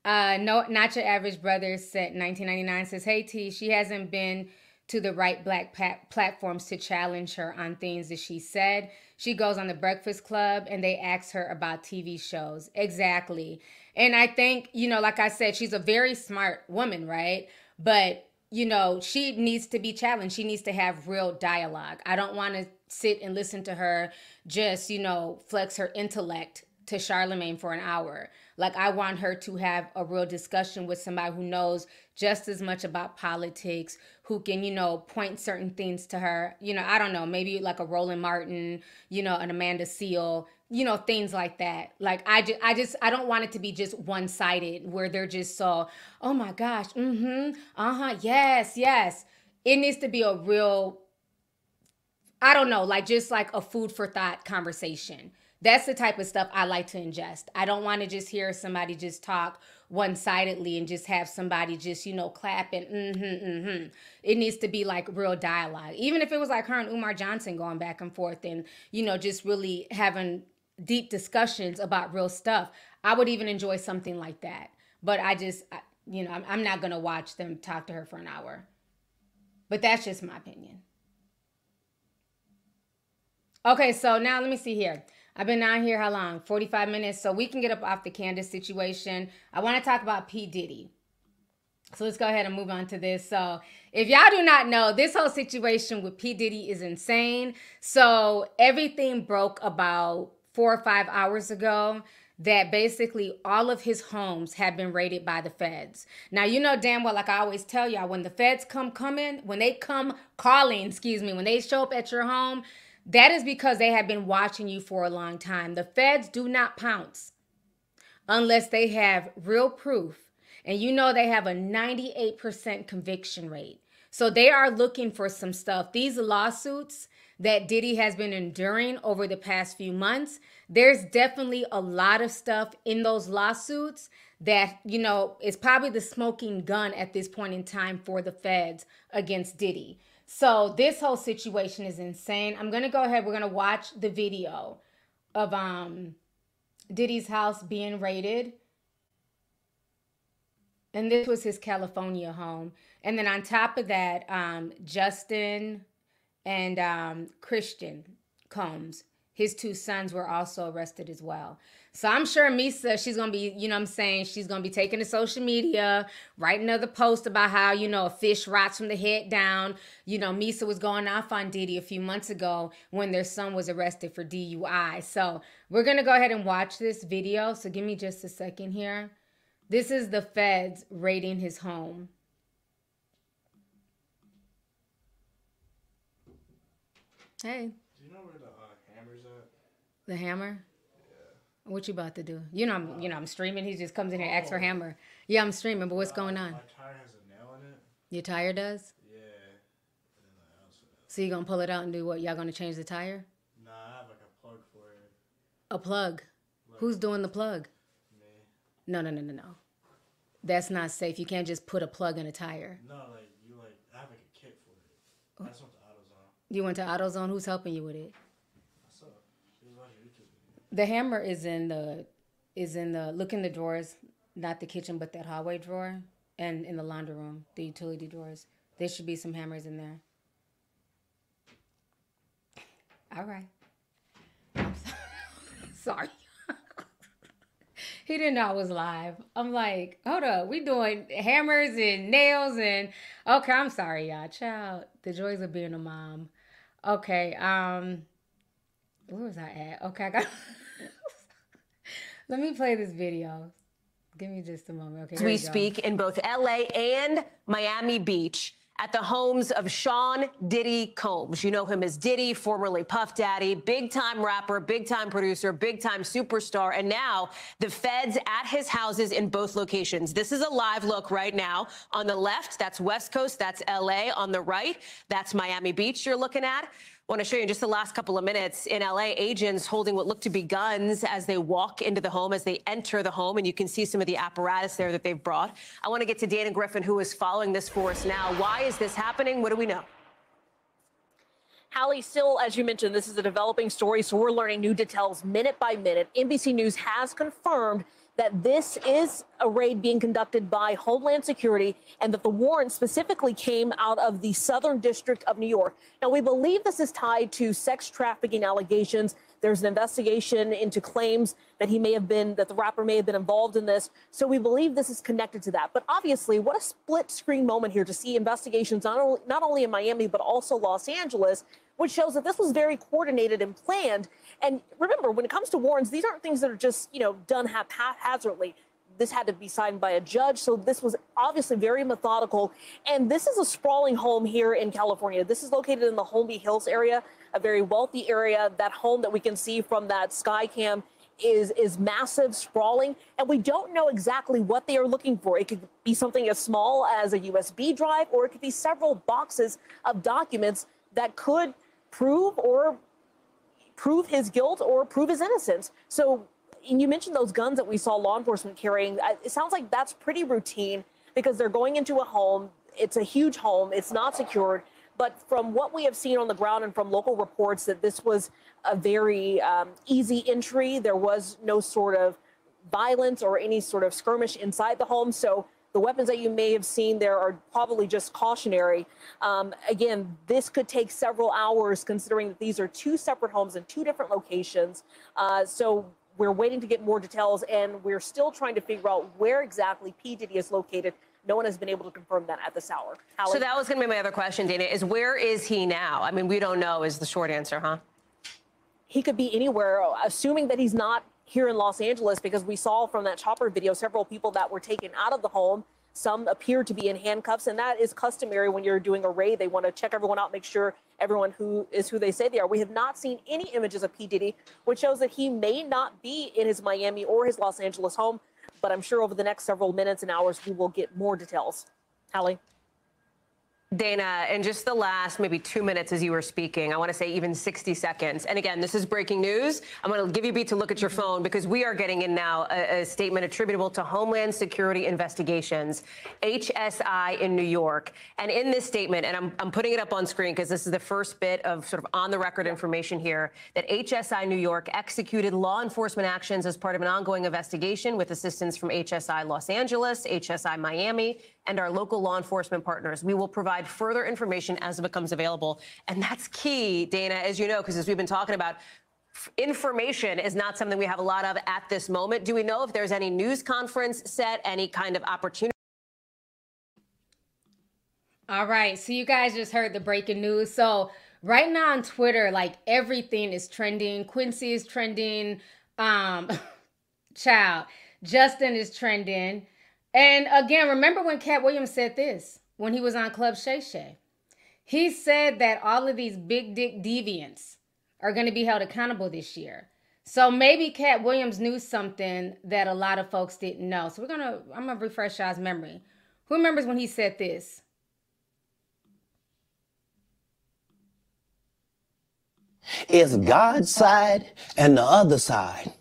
No, not your average brother sent $19.99 says, hey T, she hasn't been to the right black platforms to challenge her on things that she said. She goes on the Breakfast Club and they ask her about TV shows. Exactly. And I think, you know, like I said, she's a very smart woman, right? But, you know, she needs to be challenged. She needs to have real dialogue. I don't want to sit and listen to her just, you know, flex her intellect to Charlamagne for an hour. Like, I want her to have a real discussion with somebody who knows just as much about politics, who can, you know, point certain things to her. You know, I don't know, maybe like a Roland Martin, you know, an Amanda Seale, you know, things like that. Like, I don't want it to be just one-sided where they're just so, oh my gosh, yes. It needs to be a real, I don't know, like just like a food for thought conversation. That's the type of stuff I like to ingest. I don't want to just hear somebody just talk one-sidedly and just have somebody just, you know, clapping, It needs to be like real dialogue. Even if it was like her and Umar Johnson going back and forth and, you know, just really having deep discussions about real stuff. I would even enjoy something like that. But you know, I'm not going to watch them talk to her for an hour. But that's just my opinion. Okay, so now let me see here. I've been on here how long? 45 minutes. So we can get up off the Candace situation. I want to talk about P. Diddy. So let's go ahead and move on to this. So if y'all do not know, this whole situation with P. Diddy is insane. So everything broke about 4 or 5 hours ago that basically all of his homes have been raided by the feds. Now, you know damn well, like I always tell y'all, when the feds when they show up at your home, that is because they have been watching you for a long time. The feds do not pounce unless they have real proof. And you know they have a 98% conviction rate. So they are looking for some stuff. These lawsuits that Diddy has been enduring over the past few months, there's definitely a lot of stuff in those lawsuits that, you know, is probably the smoking gun at this point in time for the feds against Diddy. So this whole situation is insane. I'm going to go ahead. We're going to watch the video of Diddy's house being raided. And this was his California home. And then on top of that, Justin and Christian Combs, his 2 sons, were also arrested as well. So I'm sure Misa, she's going to be, you know what I'm saying, she's going to be taking to social media, writing another post about how, you know, a fish rots from the head down. You know, Misa was going off on Diddy a few months ago when their son was arrested for DUI. So we're going to go ahead and watch this video. So give me just a second here. This is the feds raiding his home. Hey. Do you know where the hammer's at? The hammer? What you about to do? You know I'm streaming. He just comes in here and asks for hammer. Yeah, I'm streaming, but what's going on? My tire has a nail in it. Your tire does? Yeah. So you gonna pull it out and do what? Y'all gonna change the tire? Nah, I have like a plug for it. A plug? Like, who's doing the plug? Me. No. That's not safe. You can't just put a plug in a tire. No, I have like a kit for it. I just went to AutoZone. You went to AutoZone? Who's helping you with it? I saw. She was watching YouTube video. The hammer is in the look in the drawers, not the kitchen, but that hallway drawer, and in the laundry room, the utility drawers. There should be some hammers in there. All right. I'm sorry. He didn't know I was live. I'm like, hold up, we doing hammers and nails and okay, I'm sorry, y'all. Child, the joys of being a mom. Okay, where was I at? Okay, I got let me play this video. Give me just a moment. Okay. We speak in both LA and Miami Beach at the homes of Sean Diddy Combs. You know him as Diddy, formerly Puff Daddy, big-time rapper, big-time producer, big-time superstar, and now the feds at his houses in both locations. This is a live look right now. On the left, that's West Coast, that's LA. On the right, that's Miami Beach you're looking at. I want to show you in just the last couple of minutes in LA, agents holding what look to be guns as they walk into the home, as they enter the home, and you can see some of the apparatus there that they've brought. I want to get to Dana Griffin, who is following this for us now. Why is this happening? What do we know? Hallie, still, as you mentioned, this is a developing story, so we're learning new details minute by minute. NBC News has confirmed that this is a raid being conducted by Homeland Security, and that the warrant specifically came out of the Southern District of New York. Now, we believe this is tied to sex trafficking allegations. There's an investigation into claims that that the rapper may have been involved in this. So we believe this is connected to that. But obviously, what a split screen moment here to see investigations not only in Miami, but also Los Angeles, which shows that this was very coordinated and planned. And remember, when it comes to warrants, these aren't things that are just, done haphazardly. This had to be signed by a judge. So this was obviously very methodical. And this is a sprawling home here in California. This is located in the Holmby Hills area, a very wealthy area. That home that we can see from that sky cam is massive, sprawling, and we don't know exactly what they are looking for. It could be something as small as a USB drive, or it could be several boxes of documents that could prove his guilt or prove his innocence. So, and you mentioned those guns that we saw law enforcement carrying. It sounds like that's pretty routine because they're going into a home. It's a huge home. It's not secured. But from what we have seen on the ground and from local reports, that this was a very easy entry. There was no sort of violence or any sort of skirmish inside the home. So the weapons that you may have seen there are probably just cautionary. Again, this could take several hours considering that these are two separate homes in two different locations. So we're waiting to get more details, and we're still trying to figure out where exactly P. Diddy is located. No one has been able to confirm that at this hour. Hallie? So that was going to be my other question, Dana, is where is he now? I mean, we don't know is the short answer, huh? He could be anywhere, assuming that he's not here in Los Angeles, because we saw from that chopper video several people that were taken out of the home. Some appear to be in handcuffs, and that is customary when you're doing a raid. They want to check everyone out, make sure everyone who they say they are. We have not seen any images of P. Diddy, which shows that he may not be in his Miami or his Los Angeles home, but I'm sure over the next several minutes and hours, we will get more details. Hallie? Dana, in just the last maybe 2 minutes as you were speaking, I want to say even 60 seconds. And again, this is breaking news. I'm going to give you a beat to look at your phone because we are getting in now a statement attributable to Homeland Security Investigations, HSI in New York. And in this statement, and I'm putting it up on screen because this is the first bit of sort of on the record information here, that HSI New York executed law enforcement actions as part of an ongoing investigation with assistance from HSI Los Angeles, HSI Miami, and our local law enforcement partners. We will provide further information as it becomes available. And that's key, Dana, as you know, because as we've been talking about, information is not something we have a lot of at this moment. Do we know if there's any news conference set, any kind of opportunity? All right, so you guys just heard the breaking news. So right now on Twitter, like everything is trending. Quincy is trending. Justin is trending. And again, remember when Cat Williams said this when he was on Club Shay Shay? He said that all of these big dick deviants are going to be held accountable this year. So maybe Cat Williams knew something that a lot of folks didn't know. So I'm going to refresh y'all's memory. Who remembers when he said this? It's God's side and the other side.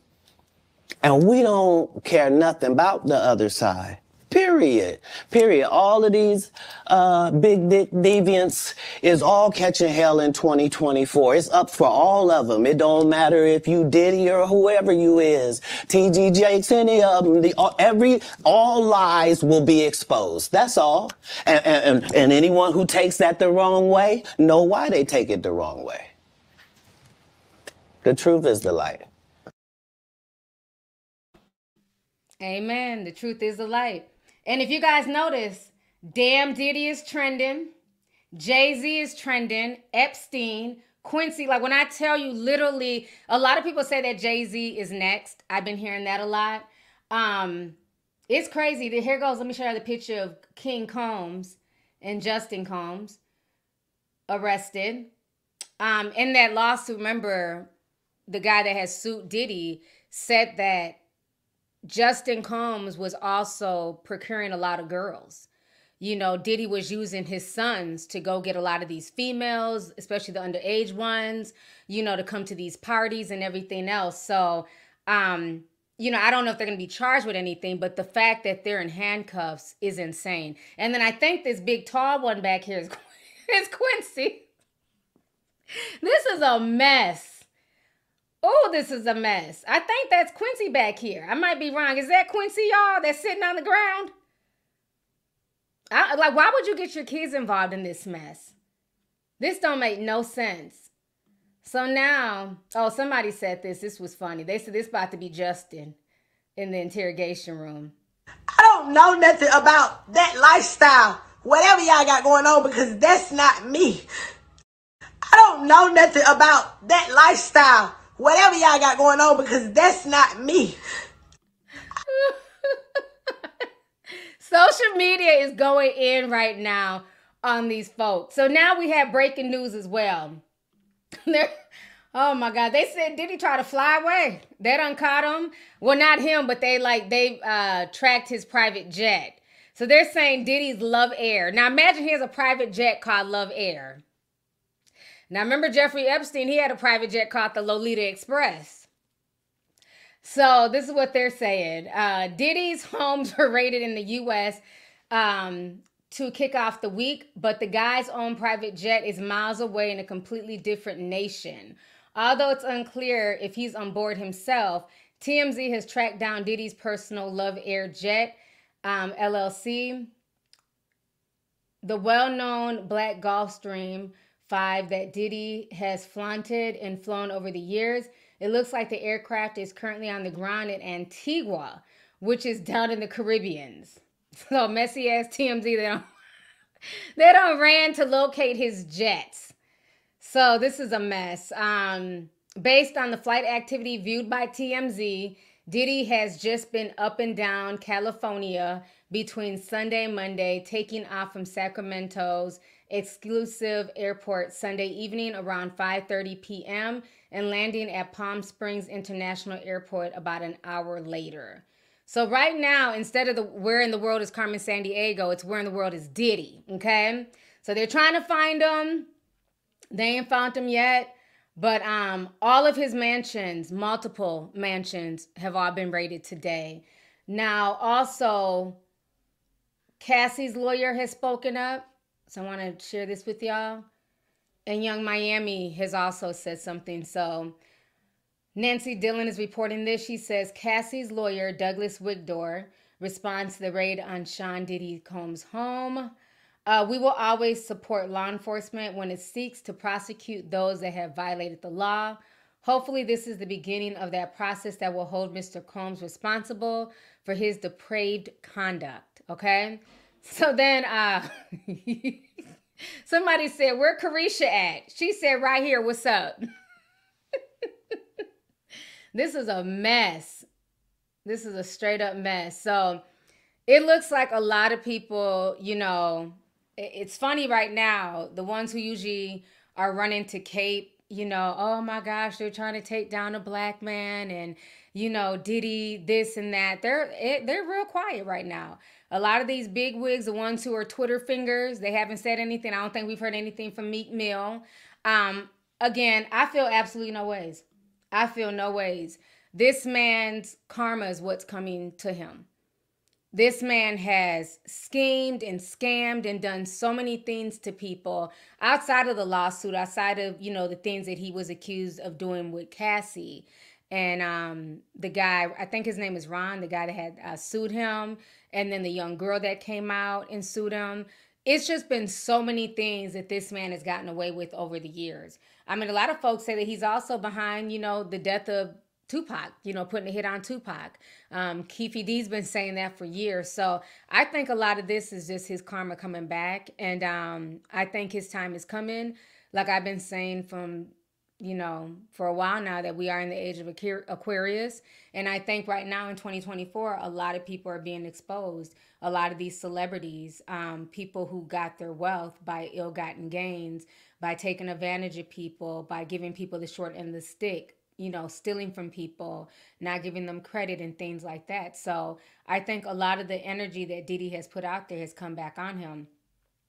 And we don't care nothing about the other side. Period. Period. All of these big dick deviants is all catching hell in 2024. It's up for all of them. It don't matter if you Diddy or whoever you is. TG Jakes, any of them. All lies will be exposed. That's all. And anyone who takes that the wrong way, know why they take it the wrong way. The truth is the light. Amen. The truth is the light. And if you guys notice, damn Diddy is trending. Jay-Z is trending. Epstein, Quincy. Like when I tell you literally, a lot of people say that Jay-Z is next. I've been hearing that a lot. It's crazy. Here goes. Let me show you the picture of King Combs and Justin Combs arrested. In that lawsuit, remember, the guy that has sued Diddy said that Justin Combs was also procuring a lot of girls. You know, Diddy was using his sons to go get a lot of these females, especially the underage ones, you know, to come to these parties and everything else. So, you know, I don't know if they're going to be charged with anything, but the fact that they're in handcuffs is insane. And then I think this big tall one back here is Quincy. This is a mess. Oh, this is a mess. I think that's Quincy back here. I might be wrong. Is that Quincy, y'all, that's sitting on the ground? Why would you get your kids involved in this mess? This don't make no sense. So now, oh, somebody said this. This was funny. They said this about to be Justin in the interrogation room. I don't know nothing about that lifestyle, whatever y'all got going on, because that's not me. I don't know nothing about that lifestyle, whatever y'all got going on, because that's not me. Social media is going in right now on these folks. So now we have breaking news as well. Oh my God. They said Diddy tried to fly away. They done caught him. Well, not him, but they tracked his private jet. So they're saying Diddy's Love Air. Now imagine he has a private jet called Love Air. Now remember Jeffrey Epstein, he had a private jet called the Lovelyti Express. So this is what they're saying. Diddy's homes were raided in the U.S. To kick off the week, but the guy's own private jet is miles away in a completely different nation. Although it's unclear if he's on board himself, TMZ has tracked down Diddy's personal Love Air jet, LLC. The well-known black Gulfstream 5 that Diddy has flaunted and flown over the years. It looks like the aircraft is currently on the ground in Antigua, which is down in the Caribbean. So messy ass TMZ, they don't ran to locate his jets. So this is a mess. Based on the flight activity viewed by TMZ, Diddy has just been up and down California between Sunday and Monday, taking off from Sacramento's exclusive airport Sunday evening around 5:30 p.m. and landing at Palm Springs International Airport about an hour later. So right now, instead of the where in the world is Carmen Sandiego, it's where in the world is Diddy, okay? So they're trying to find him. They ain't found him yet. But all of his mansions, multiple mansions, have all been raided today. Now, also, Cassie's lawyer has spoken up. So I want to share this with y'all. And Young Miami has also said something. So Nancy Dillon is reporting this. She says Cassie's lawyer, Douglas Wigdor, responds to the raid on Sean Diddy Combs' home. We will always support law enforcement when it seeks to prosecute those that have violated the law. Hopefully, this is the beginning of that process that will hold Mr. Combs responsible for his depraved conduct, okay? So then somebody said, where Carisha at? She said, right here, what's up? This is a mess. This is a straight up mess. So it looks like a lot of people, you know, it's funny right now, the ones who usually are running to Cape, you know, oh my gosh, they're trying to take down a black man and, you know, Diddy, this and that. They're real quiet right now. A lot of these big wigs, the ones who are Twitter fingers, they haven't said anything. I don't think we've heard anything from Meek Mill. Again, I feel absolutely no ways. I feel no ways. This man's karma is what's coming to him. This man has schemed and scammed and done so many things to people outside of the lawsuit, outside of, you know, the things that he was accused of doing with Cassie. And the guy, I think his name is Ron, the guy that had sued him, and then the young girl that came out and sued him. It's just been so many things that this man has gotten away with over the years. I mean, a lot of folks say that he's also behind, you know, the death of Tupac, you know, putting a hit on Tupac. Keefe D's been saying that for years. So I think a lot of this is just his karma coming back. And I think his time is coming. Like I've been saying from, you know, for a while now, that we are in the age of Aquarius. And I think right now in 2024, a lot of people are being exposed. A lot of these celebrities, people who got their wealth by ill-gotten gains, by taking advantage of people, by giving people the short end of the stick, you know, stealing from people, not giving them credit and things like that. So I think a lot of the energy that Diddy has put out there has come back on him.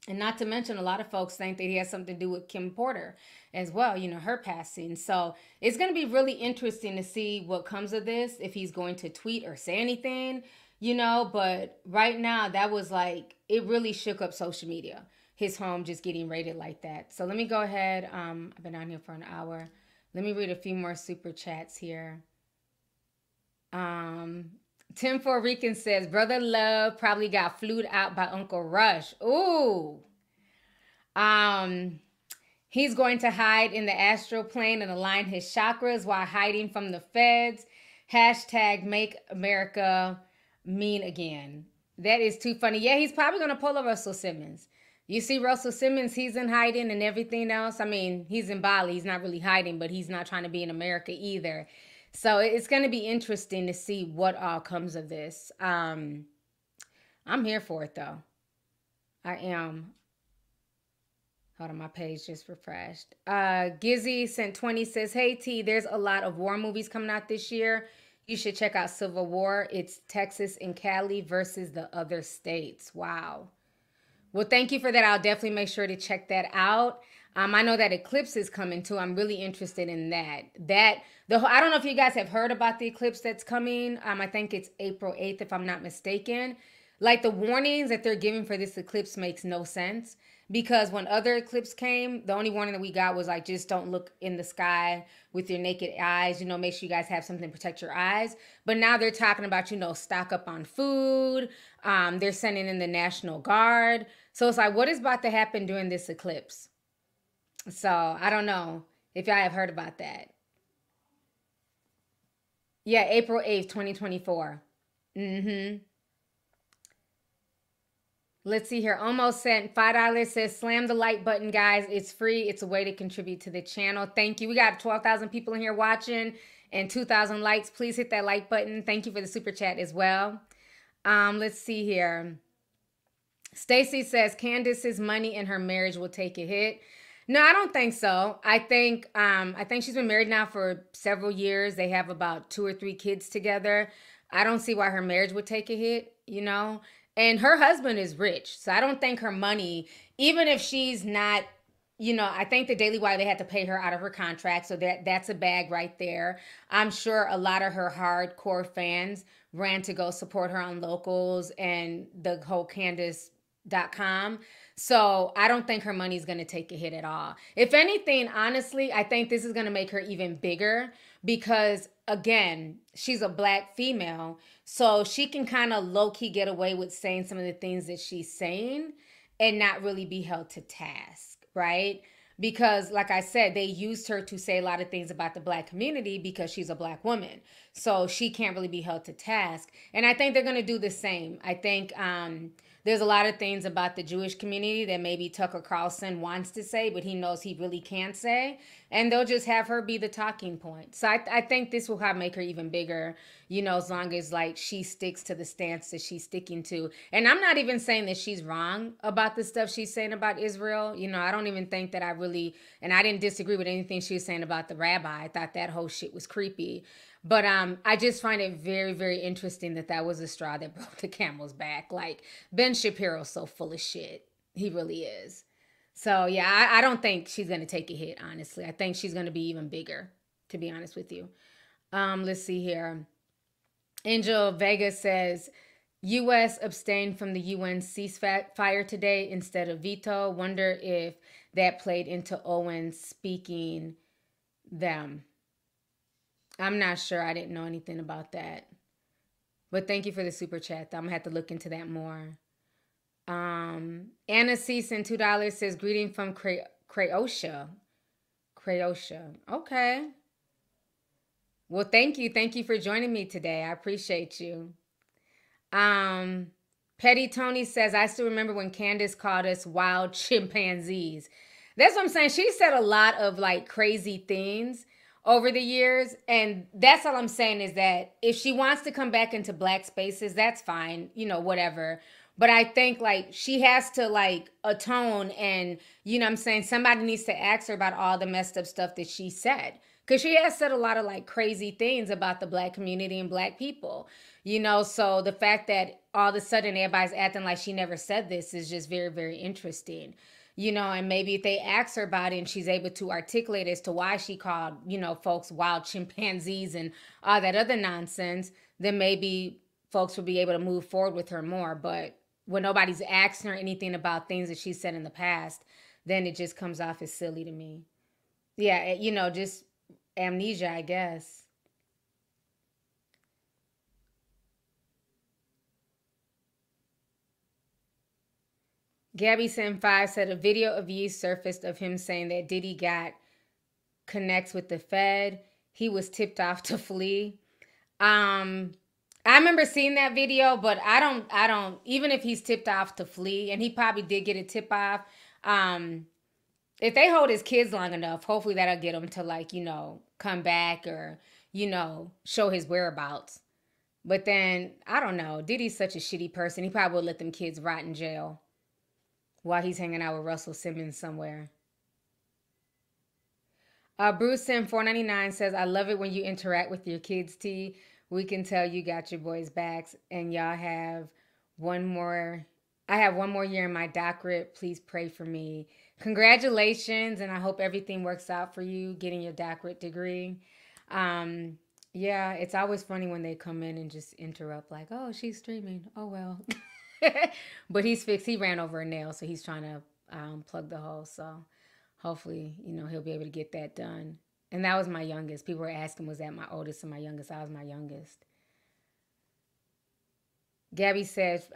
And not to mention, a lot of folks think that he has something to do with Kim Porter as well, you know, her passing. So it's going to be really interesting to see what comes of this, if he's going to tweet or say anything, you know. But right now, that was like, it really shook up social media, his home just getting raided like that. So let me go ahead. I've been on here for an hour. Let me read a few more super chats here. Tim Rican says, Brother Love probably got flued out by Uncle Rush. Ooh. He's going to hide in the astral plane and align his chakras while hiding from the feds. Hashtag make America mean again. That is too funny. Yeah, he's probably going to pull a Russell Simmons. You see Russell Simmons, he's in hiding and everything else. I mean, he's in Bali. He's not really hiding, but he's not trying to be in America either. So it's going to be interesting to see what all comes of this. I'm here for it, though. I am. Hold on, my page just refreshed. Gizzy sent 20, says, hey, T, there's a lot of war movies coming out this year. You should check out Civil War. It's Texas and Cali versus the other states. Wow. Well, thank you for that. I'll definitely make sure to check that out. I know that Eclipse is coming too. I'm really interested in that. I don't know if you guys have heard about the eclipse that's coming. I think it's April 8th, if I'm not mistaken. Like, the warnings that they're giving for this eclipse makes no sense. Because when other eclipse came, the only warning that we got was like, just don't look in the sky with your naked eyes. You know, make sure you guys have something to protect your eyes. But now they're talking about, you know, stock up on food. They're sending in the National Guard. So it's like, what is about to happen during this eclipse? So I don't know if y'all have heard about that. Yeah, April 8th, 2024. Let's see here. Almost sent $5. Says, slam the like button, guys. It's free. It's a way to contribute to the channel. Thank you. We got 12,000 people in here watching and 2,000 likes. Please hit that like button. Thank you for the super chat as well. Let's see here. Stacy says, Candace's money and her marriage will take a hit. No, I don't think so. I think she's been married now for several years. They have about 2 or 3 kids together. I don't see why her marriage would take a hit, you know? And her husband is rich. So I don't think her money, even if she's not, you know, I think the Daily Wire, they had to pay her out of her contract. So that's a bag right there. I'm sure a lot of her hardcore fans ran to go support her on Locals and the whole Candace.com. So I don't think her money's going to take a hit at all. If anything, honestly, I think this is going to make her even bigger because, again, she's a black female. So she can kind of low-key get away with saying some of the things that she's saying and not really be held to task, right? Because, like I said, they used her to say a lot of things about the black community because she's a black woman. So she can't really be held to task. And I think they're going to do the same. I think there's a lot of things about the Jewish community that maybe Tucker Carlson wants to say, but he knows he really can't say. And they'll just have her be the talking point. So I think this will make her even bigger, you know, as long as, like, she sticks to the stance that she's sticking to. And I'm not even saying that she's wrong about the stuff she's saying about Israel. You know, I don't even think that and I didn't disagree with anything she was saying about the rabbi. I thought that whole shit was creepy. But I just find it very, very interesting that was a straw that broke the camel's back. Like, Ben Shapiro's so full of shit. He really is. So, yeah, I don't think she's going to take a hit, honestly. I think she's going to be even bigger, to be honest with you. Let's see here. Angel Vega says, U.S. abstained from the UN ceasefire today instead of veto. Wonder if that played into Owens speaking them. I'm not sure. I didn't know anything about that. But thank you for the super chat. I'm going to have to look into that more. Anna C. sent $2, says, greeting from Croatia. Croatia. Okay. Well, thank you. Thank you for joining me today. I appreciate you. Petty Tony says, I still remember when Candace called us wild chimpanzees. That's what I'm saying. She said a lot of, like, crazy things over the years. And that's all I'm saying is that if she wants to come back into black spaces, that's fine, you know, whatever. But I think, like, she has to, like, atone and, you know what I'm saying, somebody needs to ask her about all the messed up stuff that she said. Because she has said a lot of, like, crazy things about the black community and black people, you know. So the fact that all of a sudden everybody's acting like she never said this is just very, very interesting. You know, and maybe if they ask her about it and she's able to articulate as to why she called, you know, folks wild chimpanzees and all that other nonsense, then maybe folks will be able to move forward with her more. But when nobody's asking her anything about things that she said in the past, then it just comes off as silly to me. Yeah, you know, just amnesia, I guess. Gabby Sim 5 said a video of Ye surfaced of him saying that Diddy got connects with the Fed. He was tipped off to flee. I remember seeing that video, but I don't, even if he's tipped off to flee, and he probably did get a tip off, if they hold his kids long enough, hopefully that'll get him to, like, you know, come back or, you know, show his whereabouts. But then, I don't know, Diddy's such a shitty person. He probably would let them kids rot in jail while he's hanging out with Russell Simmons somewhere. Bruce Sim 499 says, I love it when you interact with your kids, T. We can tell you got your boys' backs, and y'all have one more. I have one more year in my doctorate. Please pray for me. Congratulations, and I hope everything works out for you getting your doctorate degree. Yeah, it's always funny when they come in and just interrupt, like, oh, she's streaming. Oh, well. But he's fixed. He ran over a nail, so he's trying to plug the hole. So hopefully, you know, he'll be able to get that done. And that was my youngest. People were asking, was that my oldest or my youngest? I was my youngest. Gabby says,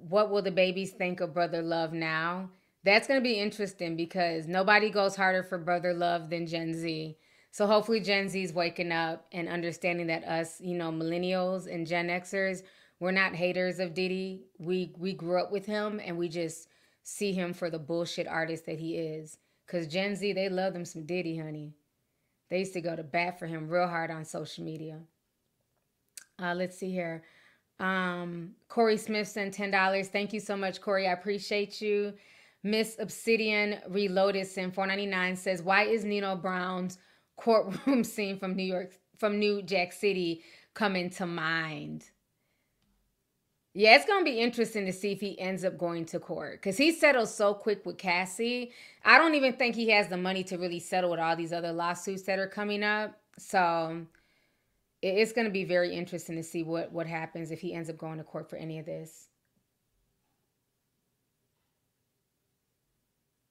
what will the babies think of Brother Love now? That's going to be interesting because nobody goes harder for Brother Love than Gen Z. So hopefully Gen Z is waking up and understanding that us, you know, millennials and Gen Xers, we're not haters of Diddy. We grew up with him and we just see him for the bullshit artist that he is. Because Gen Z, they love them some Diddy, honey. They used to go to bat for him real hard on social media. Let's see here. Corey Smith sent $10. Thank you so much, Corey. I appreciate you. Miss Obsidian Reloaded sent $4.99 says, why is Nino Brown's courtroom scene from New Jack City coming to mind? Yeah, it's going to be interesting to see if he ends up going to court. Because he settled so quick with Cassie. I don't even think he has the money to really settle with all these other lawsuits that are coming up. So it's going to be very interesting to see what happens if he ends up going to court for any of this.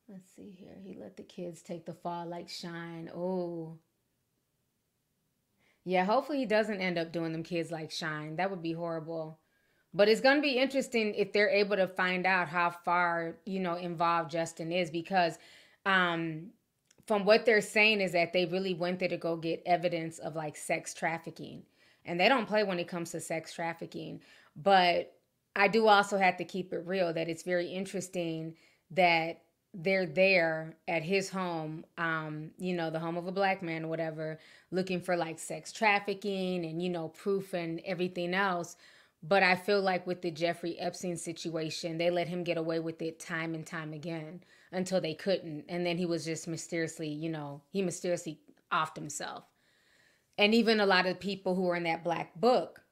Let's see here. He let the kids take the fall like Shine. Oh. Yeah, hopefully he doesn't end up doing them kids like Shine. That would be horrible. But it's going to be interesting if they're able to find out how far, you know, involved Justin is. Because from what they're saying is that they really went there to go get evidence of, like, sex trafficking. And they don't play when it comes to sex trafficking. But I do also have to keep it real that it's very interesting that they're there at his home, you know, the home of a black man or whatever, looking for, like, sex trafficking and, you know, proof and everything else. But I feel like with the Jeffrey Epstein situation, they let him get away with it time and time again until they couldn't. And then he was just mysteriously, you know, he mysteriously offed himself. And even a lot of people who were in that black book,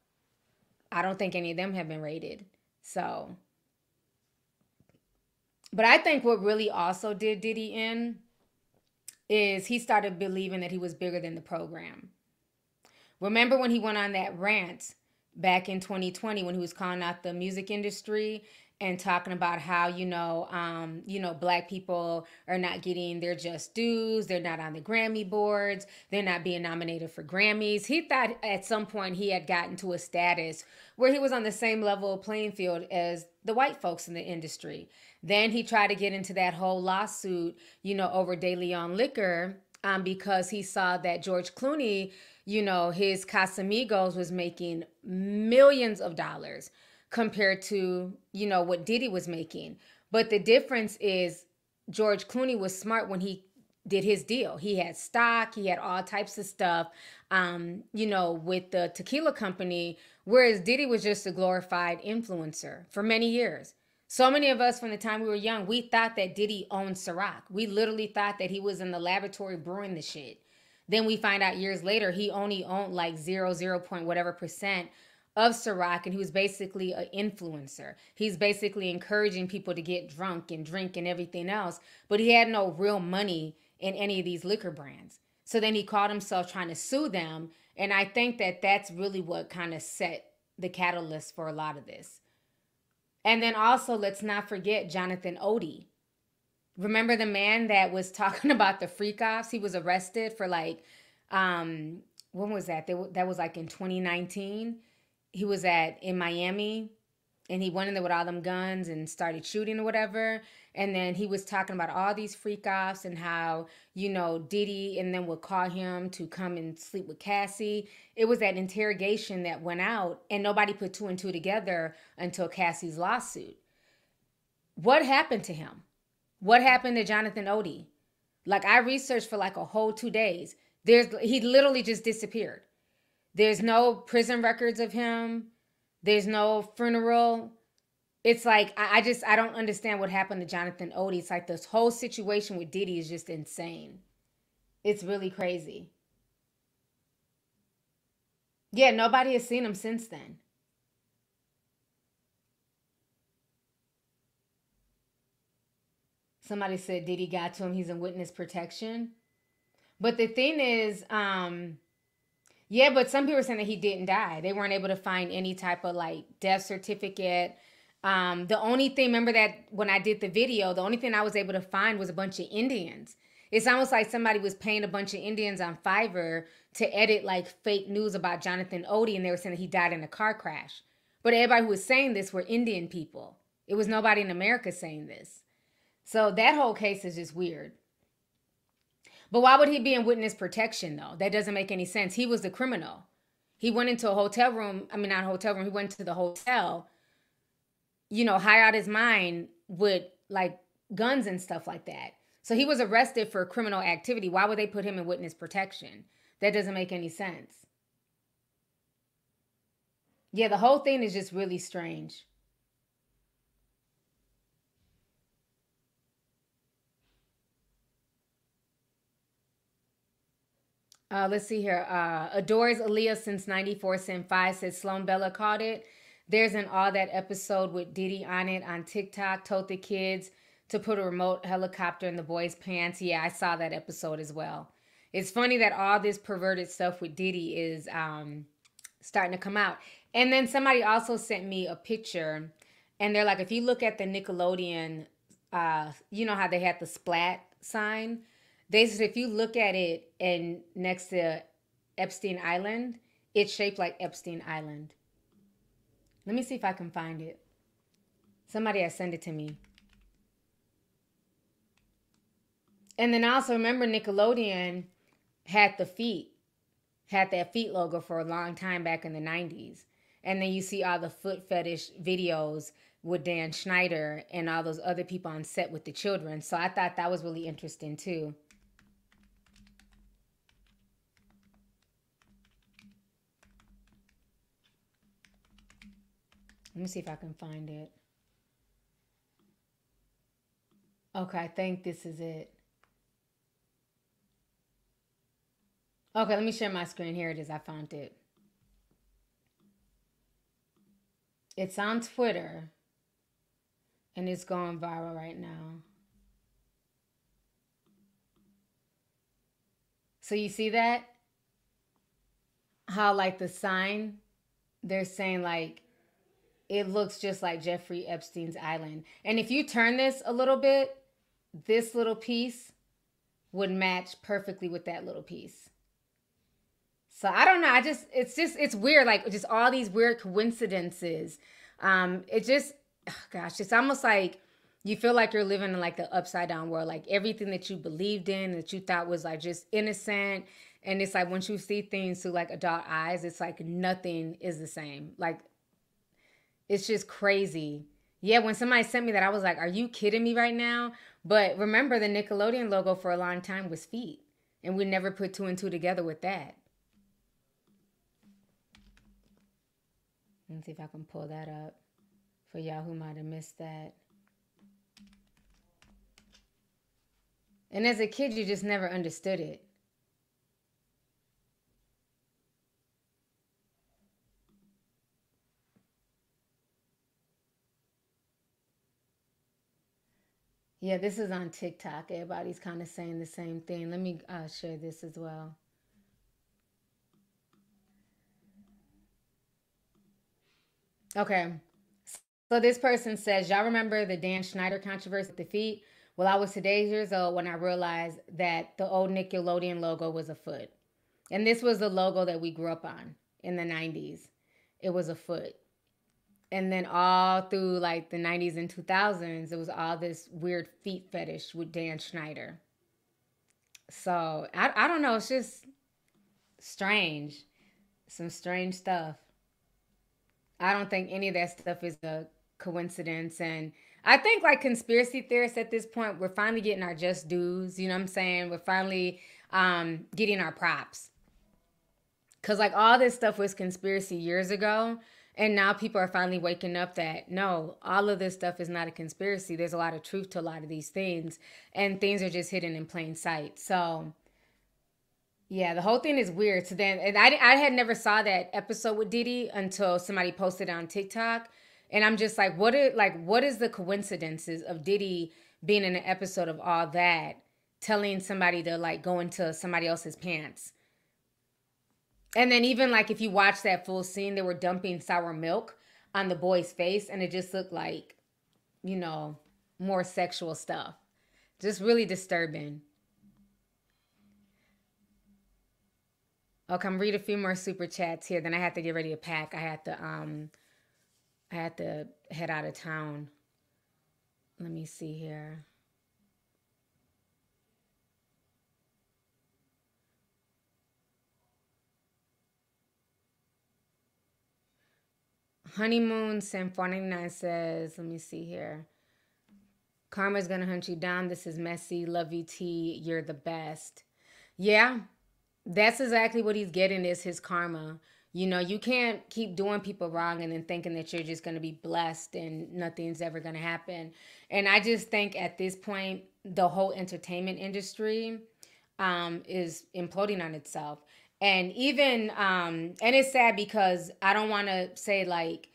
I don't think any of them have been raided. So, but I think what really also did Diddy in is he started believing that he was bigger than the program. Remember when he went on that rant back in 2020 when he was calling out the music industry and talking about how, you know, black people are not getting their just dues. They're not on the Grammy boards. They're not being nominated for Grammys. He thought at some point he had gotten to a status where he was on the same level of playing field as the white folks in the industry. Then he tried to get into that whole lawsuit, you know, over De Leon liquor because he saw that George Clooney, you know, his Casamigos was making millions of dollars compared to, you know, what Diddy was making. But the difference is George Clooney was smart when he did his deal. He had stock, he had all types of stuff, you know, with the tequila company, whereas Diddy was just a glorified influencer for many years. So many of us from the time we were young, we thought that Diddy owned Ciroc. We literally thought that he was in the laboratory brewing the shit. Then we find out years later he only owned like 0 point whatever % of Ciroc, and he was basically an influencer. He's basically encouraging people to get drunk and drink and everything else, but he had no real money in any of these liquor brands. So then he caught himself trying to sue them, and I think that that's really what kind of set the catalyst for a lot of this. And then also, let's not forget Jonathan Odie. Remember the man that was talking about the freak-offs? He was arrested for like When was that? That was like in 2019. He was in Miami, and he went in there with all them guns and started shooting or whatever. And then he was talking about all these freak offs and how, Diddy and then would call him to come and sleep with Cassie. It was that interrogation that went out, and nobody put two and two together until Cassie's lawsuit. What happened to him? What happened to Jonathan Odie? Like, I researched for like a whole 2 days. He literally just disappeared. There's no prison records of him. There's no funeral. It's like, I don't understand what happened to Jonathan Odie. It's like this whole situation with Diddy is just insane. It's really crazy. Yeah, nobody has seen him since then. Somebody said Diddy got to him. He's in witness protection. But the thing is, yeah, but some people are saying that he didn't die. They weren't able to find any type of like death certificate. The only thing, remember that when I did the video, the only thing I was able to find was a bunch of Indians. It's almost like somebody was paying a bunch of Indians on Fiverr to edit like fake news about Jonathan Odie, and they were saying that he died in a car crash. But everybody who was saying this were Indian people. It was nobody in America saying this. So that whole case is just weird. But why would he be in witness protection, though? That doesn't make any sense. He was the criminal. He went into a hotel room. I mean, not a hotel room. He went to the hotel, high out his mind with, like, guns and stuff like that. So he was arrested for criminal activity. Why would they put him in witness protection? That doesn't make any sense. Yeah, the whole thing is just really strange. Let's see here. Adores Aaliyah since 94 Cent 5 says Sloan Bella caught it. There's an All That episode with Diddy on it on TikTok. Told the kids to put a remote helicopter in the boys' pants. Yeah, I saw that episode as well. It's funny that all this perverted stuff with Diddy is starting to come out. And then somebody also sent me a picture. And they're like, if you look at the Nickelodeon, you know how they had the splat sign? They said if you look at it and next to Epstein Island, it's shaped like Epstein Island. Let me see if I can find it. Somebody has sent it to me. And then I also remember Nickelodeon had that feet logo for a long time back in the 90s. And then you see all the foot fetish videos with Dan Schneider and all those other people on set with the children. So I thought that was really interesting too. Let me see if I can find it. Okay, I think this is it. Okay, let me share my screen. Here it is. I found it. It's on Twitter. And it's going viral right now. So you see that? How like the sign, they're saying like, it looks just like Jeffrey Epstein's island. And if you turn this a little bit, this little piece would match perfectly with that little piece. So I don't know. It's weird. Like just all these weird coincidences. It's almost like you feel like you're living in like the upside down world. Like everything that you believed in, that you thought was like just innocent. And it's like once you see things through like adult eyes, it's like nothing is the same. Like it's just crazy. Yeah, when somebody sent me that, I was like, are you kidding me right now? But remember, the Nickelodeon logo for a long time was feet. And we never put two and two together with that. Let's see if I can pull that up for y'all who might have missed that. And as a kid, you just never understood it. Yeah, this is on TikTok. Everybody's kind of saying the same thing. Let me share this as well. Okay. So this person says, y'all remember the Dan Schneider controversy at the feet? Well, I was today's years old when I realized that the old Nickelodeon logo was a foot. And this was the logo that we grew up on in the 90s. It was a foot. And then all through like the 90s and 2000s, it was all this weird feet fetish with Dan Schneider. So I don't know. It's just strange. Some strange stuff. I don't think any of that stuff is a coincidence. And I think like conspiracy theorists at this point, we're finally getting our just dues. You know what I'm saying? We're finally getting our props. Because like all this stuff was conspiracy years ago. And now people are finally waking up that, no, all of this stuff is not a conspiracy. There's a lot of truth to a lot of these things. And things are just hidden in plain sight. So, yeah, the whole thing is weird. So then, and I had never saw that episode with Diddy until somebody posted it on TikTok. And I'm just like, what is the coincidences of Diddy being in an episode of all that, telling somebody to like go into somebody else's pants? And then even like if you watch that full scene, they were dumping sour milk on the boy's face and it just looked like, you know, more sexual stuff. Just really disturbing. Okay, I'm read a few more super chats here. Then I have to get ready to pack. I had to head out of town. Let me see here. Honeymoon Sam 499 says, let me see here. Karma's gonna hunt you down. This is messy. Lovelyti, you're the best. Yeah, that's exactly what he's getting is his karma. You know, you can't keep doing people wrong and then thinking that you're just gonna be blessed and nothing's ever gonna happen. And I just think at this point, the whole entertainment industry is imploding on itself. And even, and it's sad because I don't want to say like,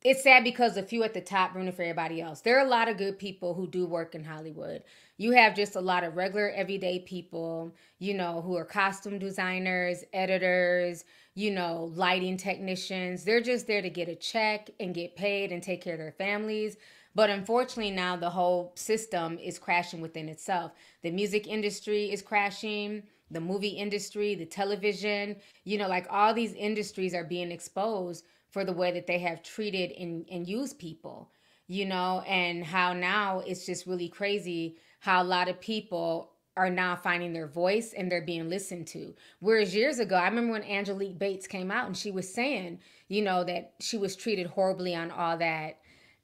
it's sad because a few at the top ruin it for everybody else. There are a lot of good people who do work in Hollywood. You have just a lot of regular everyday people, you know, who are costume designers, editors, you know, lighting technicians. They're just there to get a check and get paid and take care of their families. But unfortunately now the whole system is crashing within itself. The music industry is crashing. The movie industry, the television, you know, like all these industries are being exposed for the way that they have treated and used people, you know, and how now it's just really crazy how a lot of people are now finding their voice and they're being listened to. Whereas years ago, I remember when Angelique Bates came out and she was saying, you know, that she was treated horribly on all that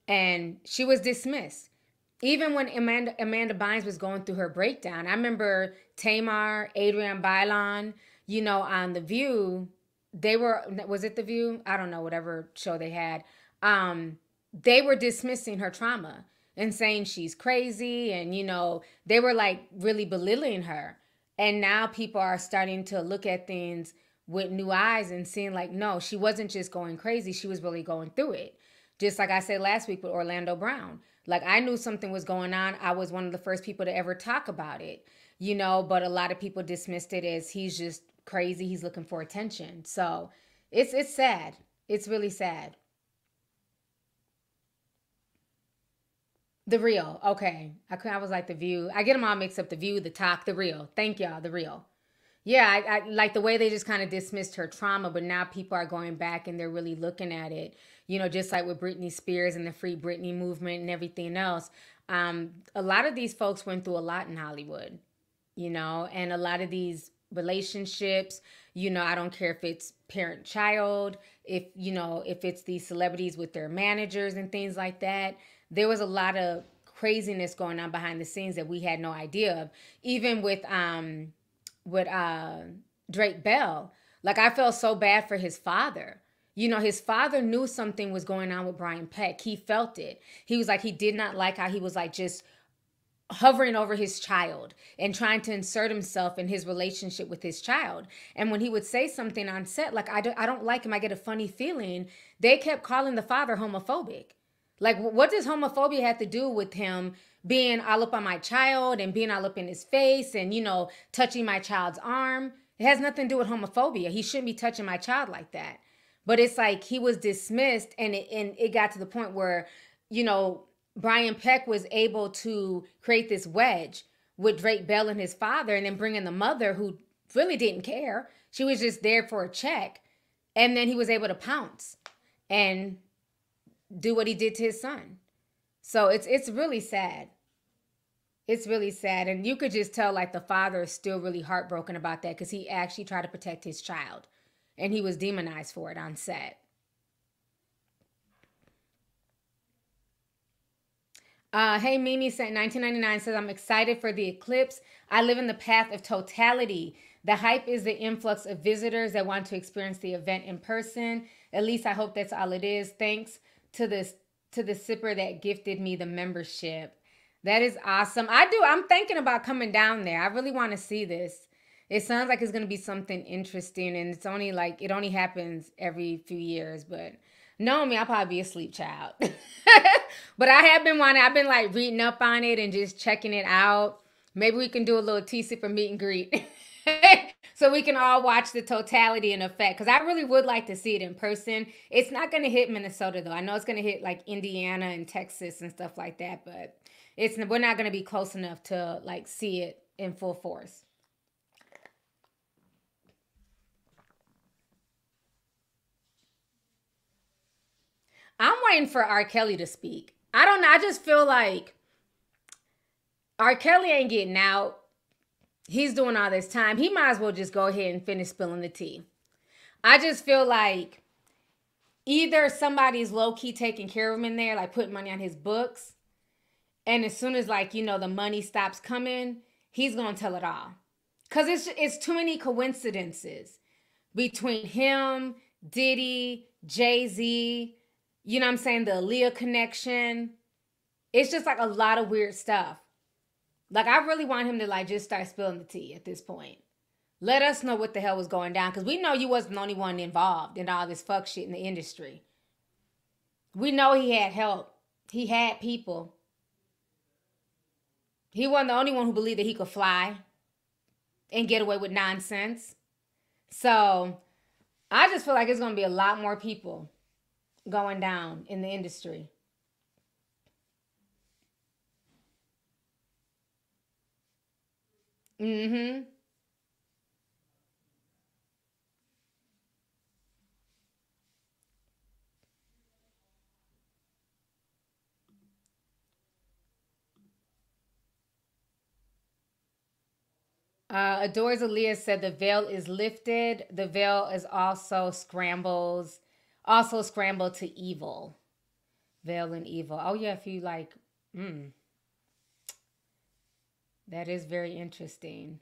and she was dismissed. Even when Amanda Bynes was going through her breakdown, I remember Tamar, Adrienne Bailon, you know, on The View, was it The View? I don't know, whatever show they had. They were dismissing her trauma and saying she's crazy. And, you know, they were like really belittling her. And now people are starting to look at things with new eyes and seeing like, no, she wasn't just going crazy. She was really going through it. Just like I said last week with Orlando Brown. Like I knew something was going on. I was one of the first people to ever talk about it, you know, but a lot of people dismissed it as he's just crazy. He's looking for attention. So it's sad. It's really sad. The Real. Okay. I was like The View. I get them all mixed up. The View, The Talk, The Real. Thank y'all. The Real. Yeah, I like the way they just kind of dismissed her trauma, but now people are going back and they're really looking at it, you know, just like with Britney Spears and the Free Britney movement and everything else. A lot of these folks went through a lot in Hollywood, you know, and a lot of these relationships, you know, I don't care if it's parent-child, if, you know, if it's these celebrities with their managers and things like that. There was a lot of craziness going on behind the scenes that we had no idea of. Even with Drake Bell. Like I felt so bad for his father. You know, his father knew something was going on with Brian Peck. He felt it. He was like, he did not like how he was like just hovering over his child and trying to insert himself in his relationship with his child. And when he would say something on set, like, I don't like him, I get a funny feeling, they kept calling the father homophobic. Like, what does homophobia have to do with him being all up on my child and being all up in his face and, you know, touching my child's arm? It has nothing to do with homophobia. He shouldn't be touching my child like that. But it's like he was dismissed and it got to the point where, you know, Brian Peck was able to create this wedge with Drake Bell and his father and then bring in the mother who really didn't care. She was just there for a check. And then he was able to pounce and do what he did to his son. So it's really sad. It's really sad. And you could just tell like the father is still really heartbroken about that because he actually tried to protect his child. And he was demonized for it on set. Hey, Mimi sent 1999 says, I'm excited for the eclipse. I live in the path of totality. The hype is the influx of visitors that want to experience the event in person. At least I hope that's all it is. Thanks to the sipper that gifted me the membership. That is awesome. I'm thinking about coming down there. I really want to see this. It sounds like it's going to be something interesting, and it's only like, it only happens every few years, but knowing me, I'll probably be a sleep child. But I've been like reading up on it and just checking it out. Maybe we can do a little tea sipper meet and greet. So we can all watch the totality and effect. Because I really would like to see it in person. It's not going to hit Minnesota, though. I know it's going to hit like Indiana and Texas and stuff like that. But we're not going to be close enough to like see it in full force. I'm waiting for R. Kelly to speak. I don't know. I just feel like R. Kelly ain't getting out. He's doing all this time. He might as well just go ahead and finish spilling the tea. I just feel like either somebody's low-key taking care of him in there, like putting money on his books, and as soon as like, you know, the money stops coming, he's going to tell it all. Because it's too many coincidences between him, Diddy, Jay-Z, you know what I'm saying, the Aaliyah connection. It's just like a lot of weird stuff. Like, I really want him to, like, just start spilling the tea at this point. Let us know what the hell was going down. Because we know you wasn't the only one involved in all this fuck shit in the industry. We know he had help. He had people. He wasn't the only one who believed that he could fly and get away with nonsense. So, I just feel like it's going to be a lot more people going down in the industry. Mm-hmm. Adores Aaliyah said the veil is lifted. The veil is also scrambled to evil. Veil and evil. Oh yeah, if you like, that is very interesting.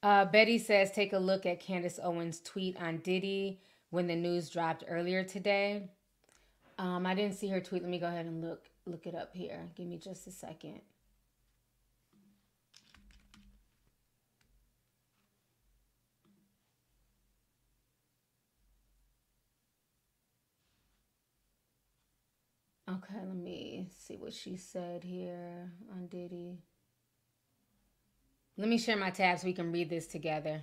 Betty says, take a look at Candace Owens' tweet on Diddy when the news dropped earlier today. I didn't see her tweet. Let me go ahead and look it up here. Give me just a second. Okay, let me see what she said here on Diddy. Let me share my tab so we can read this together.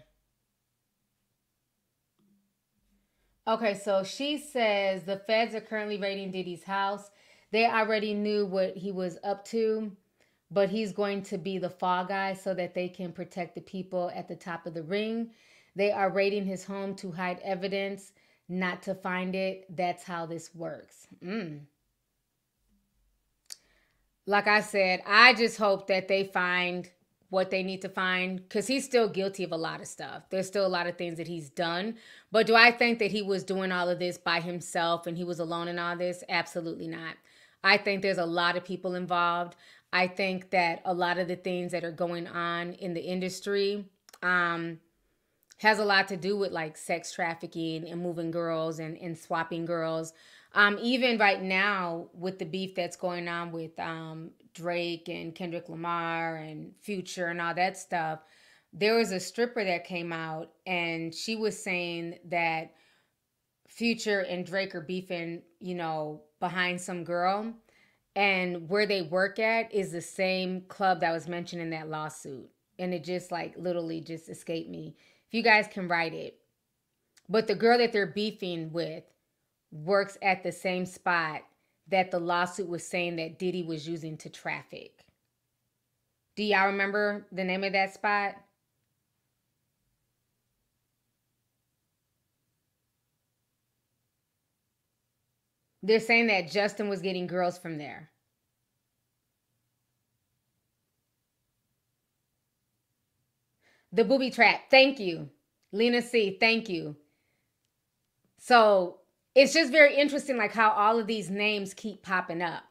Okay, so she says the feds are currently raiding Diddy's house. They already knew what he was up to, but he's going to be the fall guy so that they can protect the people at the top of the ring. They are raiding his home to hide evidence, not to find it. That's how this works. Like I said, I just hope that they find what they need to find, because he's still guilty of a lot of stuff. There's still a lot of things that he's done. But do I think that he was doing all of this by himself and he was alone in all this? Absolutely not. I think there's a lot of people involved. I think that a lot of the things that are going on in the industry has a lot to do with like sex trafficking and moving girls and swapping girls. Even right now with the beef that's going on with Drake and Kendrick Lamar and Future and all that stuff, there was a stripper that came out and she was saying that Future and Drake are beefing, you know, behind some girl, and where they work at is the same club that was mentioned in that lawsuit. And it just like literally just escaped me. If you guys can write it. But the girl that they're beefing with works at the same spot that the lawsuit was saying that Diddy was using to traffic. Do y'all remember the name of that spot? They're saying that Justin was getting girls from there. The booby trap. Thank you. Lena C. Thank you. So it's just very interesting, like how all of these names keep popping up.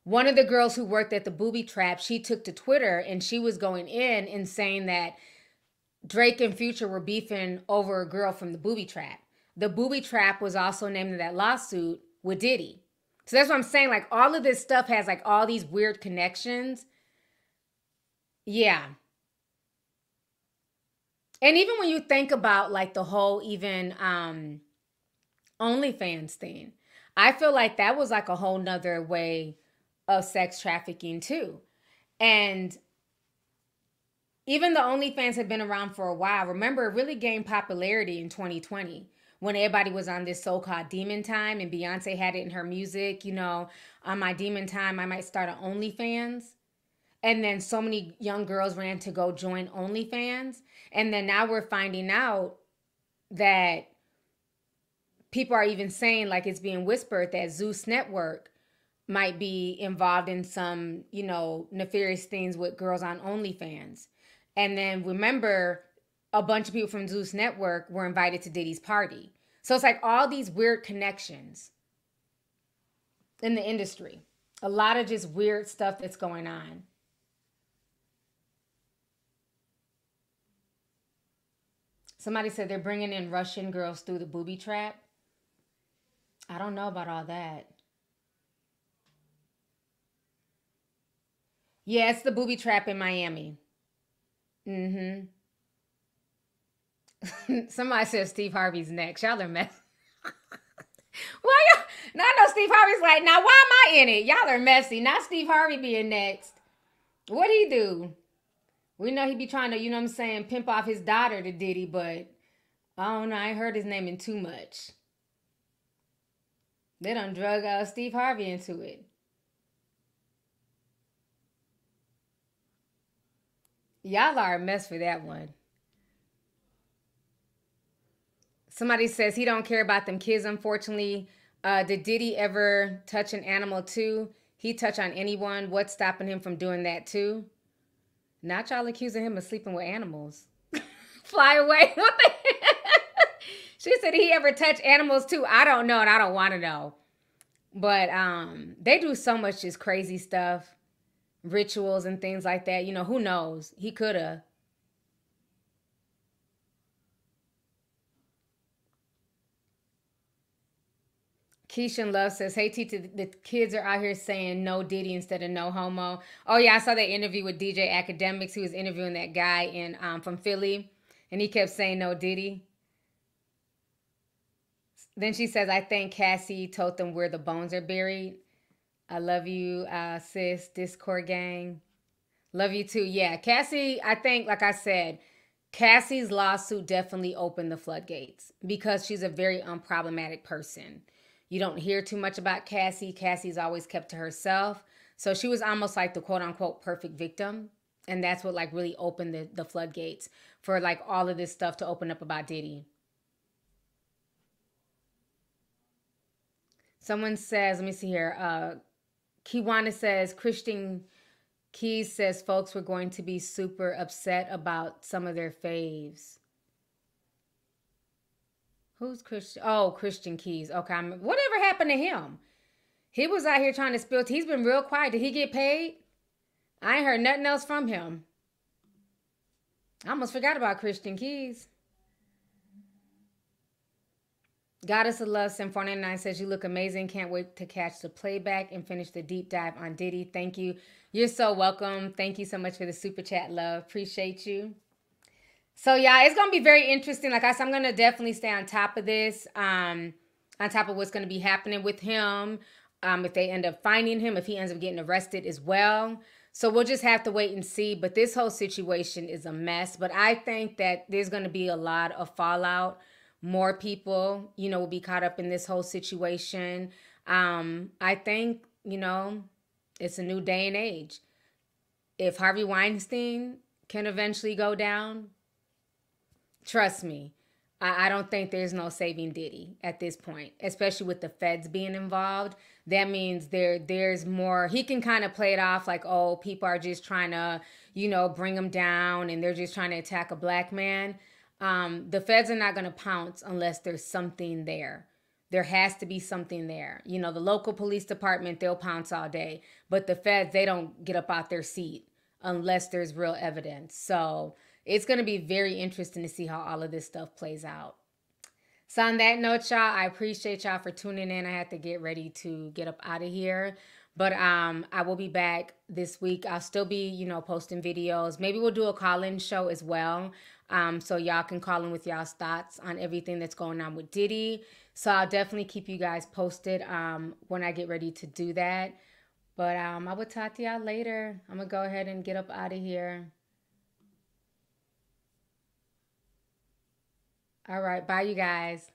One of the girls who worked at the booby trap, she took to Twitter and she was going in and saying that Drake and Future were beefing over a girl from the booby trap. The booby trap was also named in that lawsuit with Diddy. So that's what I'm saying. Like all of this stuff has like all these weird connections. Yeah. And even when you think about like the whole even OnlyFans thing, I feel like that was like a whole nother way of sex trafficking too. And even the OnlyFans had been around for a while. Remember, it really gained popularity in 2020 when everybody was on this so-called demon time and Beyonce had it in her music, you know, on my demon time, I might start an OnlyFans. And then so many young girls ran to go join OnlyFans. And then now we're finding out that people are even saying, like it's being whispered, that Zeus Network might be involved in some, you know, nefarious things with girls on OnlyFans. And then remember, a bunch of people from Zeus Network were invited to Diddy's party. So it's like all these weird connections in the industry. A lot of just weird stuff that's going on. Somebody said they're bringing in Russian girls through the booby trap. I don't know about all that. Yeah, it's the booby trap in Miami. Mm-hmm. Somebody says Steve Harvey's next. Y'all are messy. Why y'all? Now I know Steve Harvey's like, now why am I in it? Y'all are messy. Not Steve Harvey being next. What'd he do? We know he be trying to, you know what I'm saying, pimp off his daughter to Diddy, but I don't know. I ain't heard his name in too much. They done drug Steve Harvey into it. Y'all are a mess for that one. Somebody says he don't care about them kids, unfortunately. Did Diddy ever touch an animal too? He touch on anyone. What's stopping him from doing that too? Not y'all accusing him of sleeping with animals. Fly away. What the She said he ever touch animals too. I don't know and I don't want to know. But they do so much just crazy stuff. Rituals and things like that. You know, who knows? He could have. Keishan Love says, hey, Tita, the kids are out here saying no Diddy instead of no homo. Oh, yeah, I saw that interview with DJ Academics. He was interviewing that guy in from Philly, and he kept saying no Diddy. Then she says, I think Cassie told them where the bones are buried. I love you, sis, Discord gang. Love you too. Yeah, Cassie, I think, like I said, Cassie's lawsuit definitely opened the floodgates because she's a very unproblematic person. You don't hear too much about Cassie. Cassie's always kept to herself. So she was almost like the quote unquote perfect victim. And that's what like really opened the floodgates for like all of this stuff to open up about Diddy. Someone says, let me see here. Kiwana says, Christian Keys says folks were going to be super upset about some of their faves. Who's Christian? Oh, Christian Keys. Okay. Whatever happened to him? He was out here trying to spill. He's been real quiet. Did he get paid? I ain't heard nothing else from him. I almost forgot about Christian Keys. Goddess of Love, Sim 499 says, you look amazing. Can't wait to catch the playback and finish the deep dive on Diddy. Thank you. You're so welcome. Thank you so much for the super chat, love. Appreciate you. So, yeah, it's going to be very interesting. Like I said, I'm going to definitely stay on top of this, on top of what's going to be happening with him, if they end up finding him, if he ends up getting arrested as well. So we'll just have to wait and see. But this whole situation is a mess. But I think that there's going to be a lot of fallout. More people, you know, will be caught up in this whole situation. I think, you know, it's a new day and age. if Harvey Weinstein can eventually go down, trust me, I don't think there's no saving Diddy at this point, especially with the feds being involved. That means there's more. He can kind of play it off like, oh, people are just trying to, bring him down and they're just trying to attack a black man. The feds are not going to pounce unless there's something there. There has to be something there. The local police department, they'll pounce all day. But the feds, they don't get up out their seat unless there's real evidence. So it's going to be very interesting to see how all of this stuff plays out. So on that note, y'all, I appreciate y'all for tuning in. I have to get ready to get up out of here. But I will be back this week. I'll still be, posting videos. Maybe we'll do a call-in show as well. So y'all can call in with y'all's thoughts on everything that's going on with Diddy. So I'll definitely keep you guys posted when I get ready to do that. But I will talk to y'all later. I'm going to go ahead and get up out of here. All right. Bye, you guys.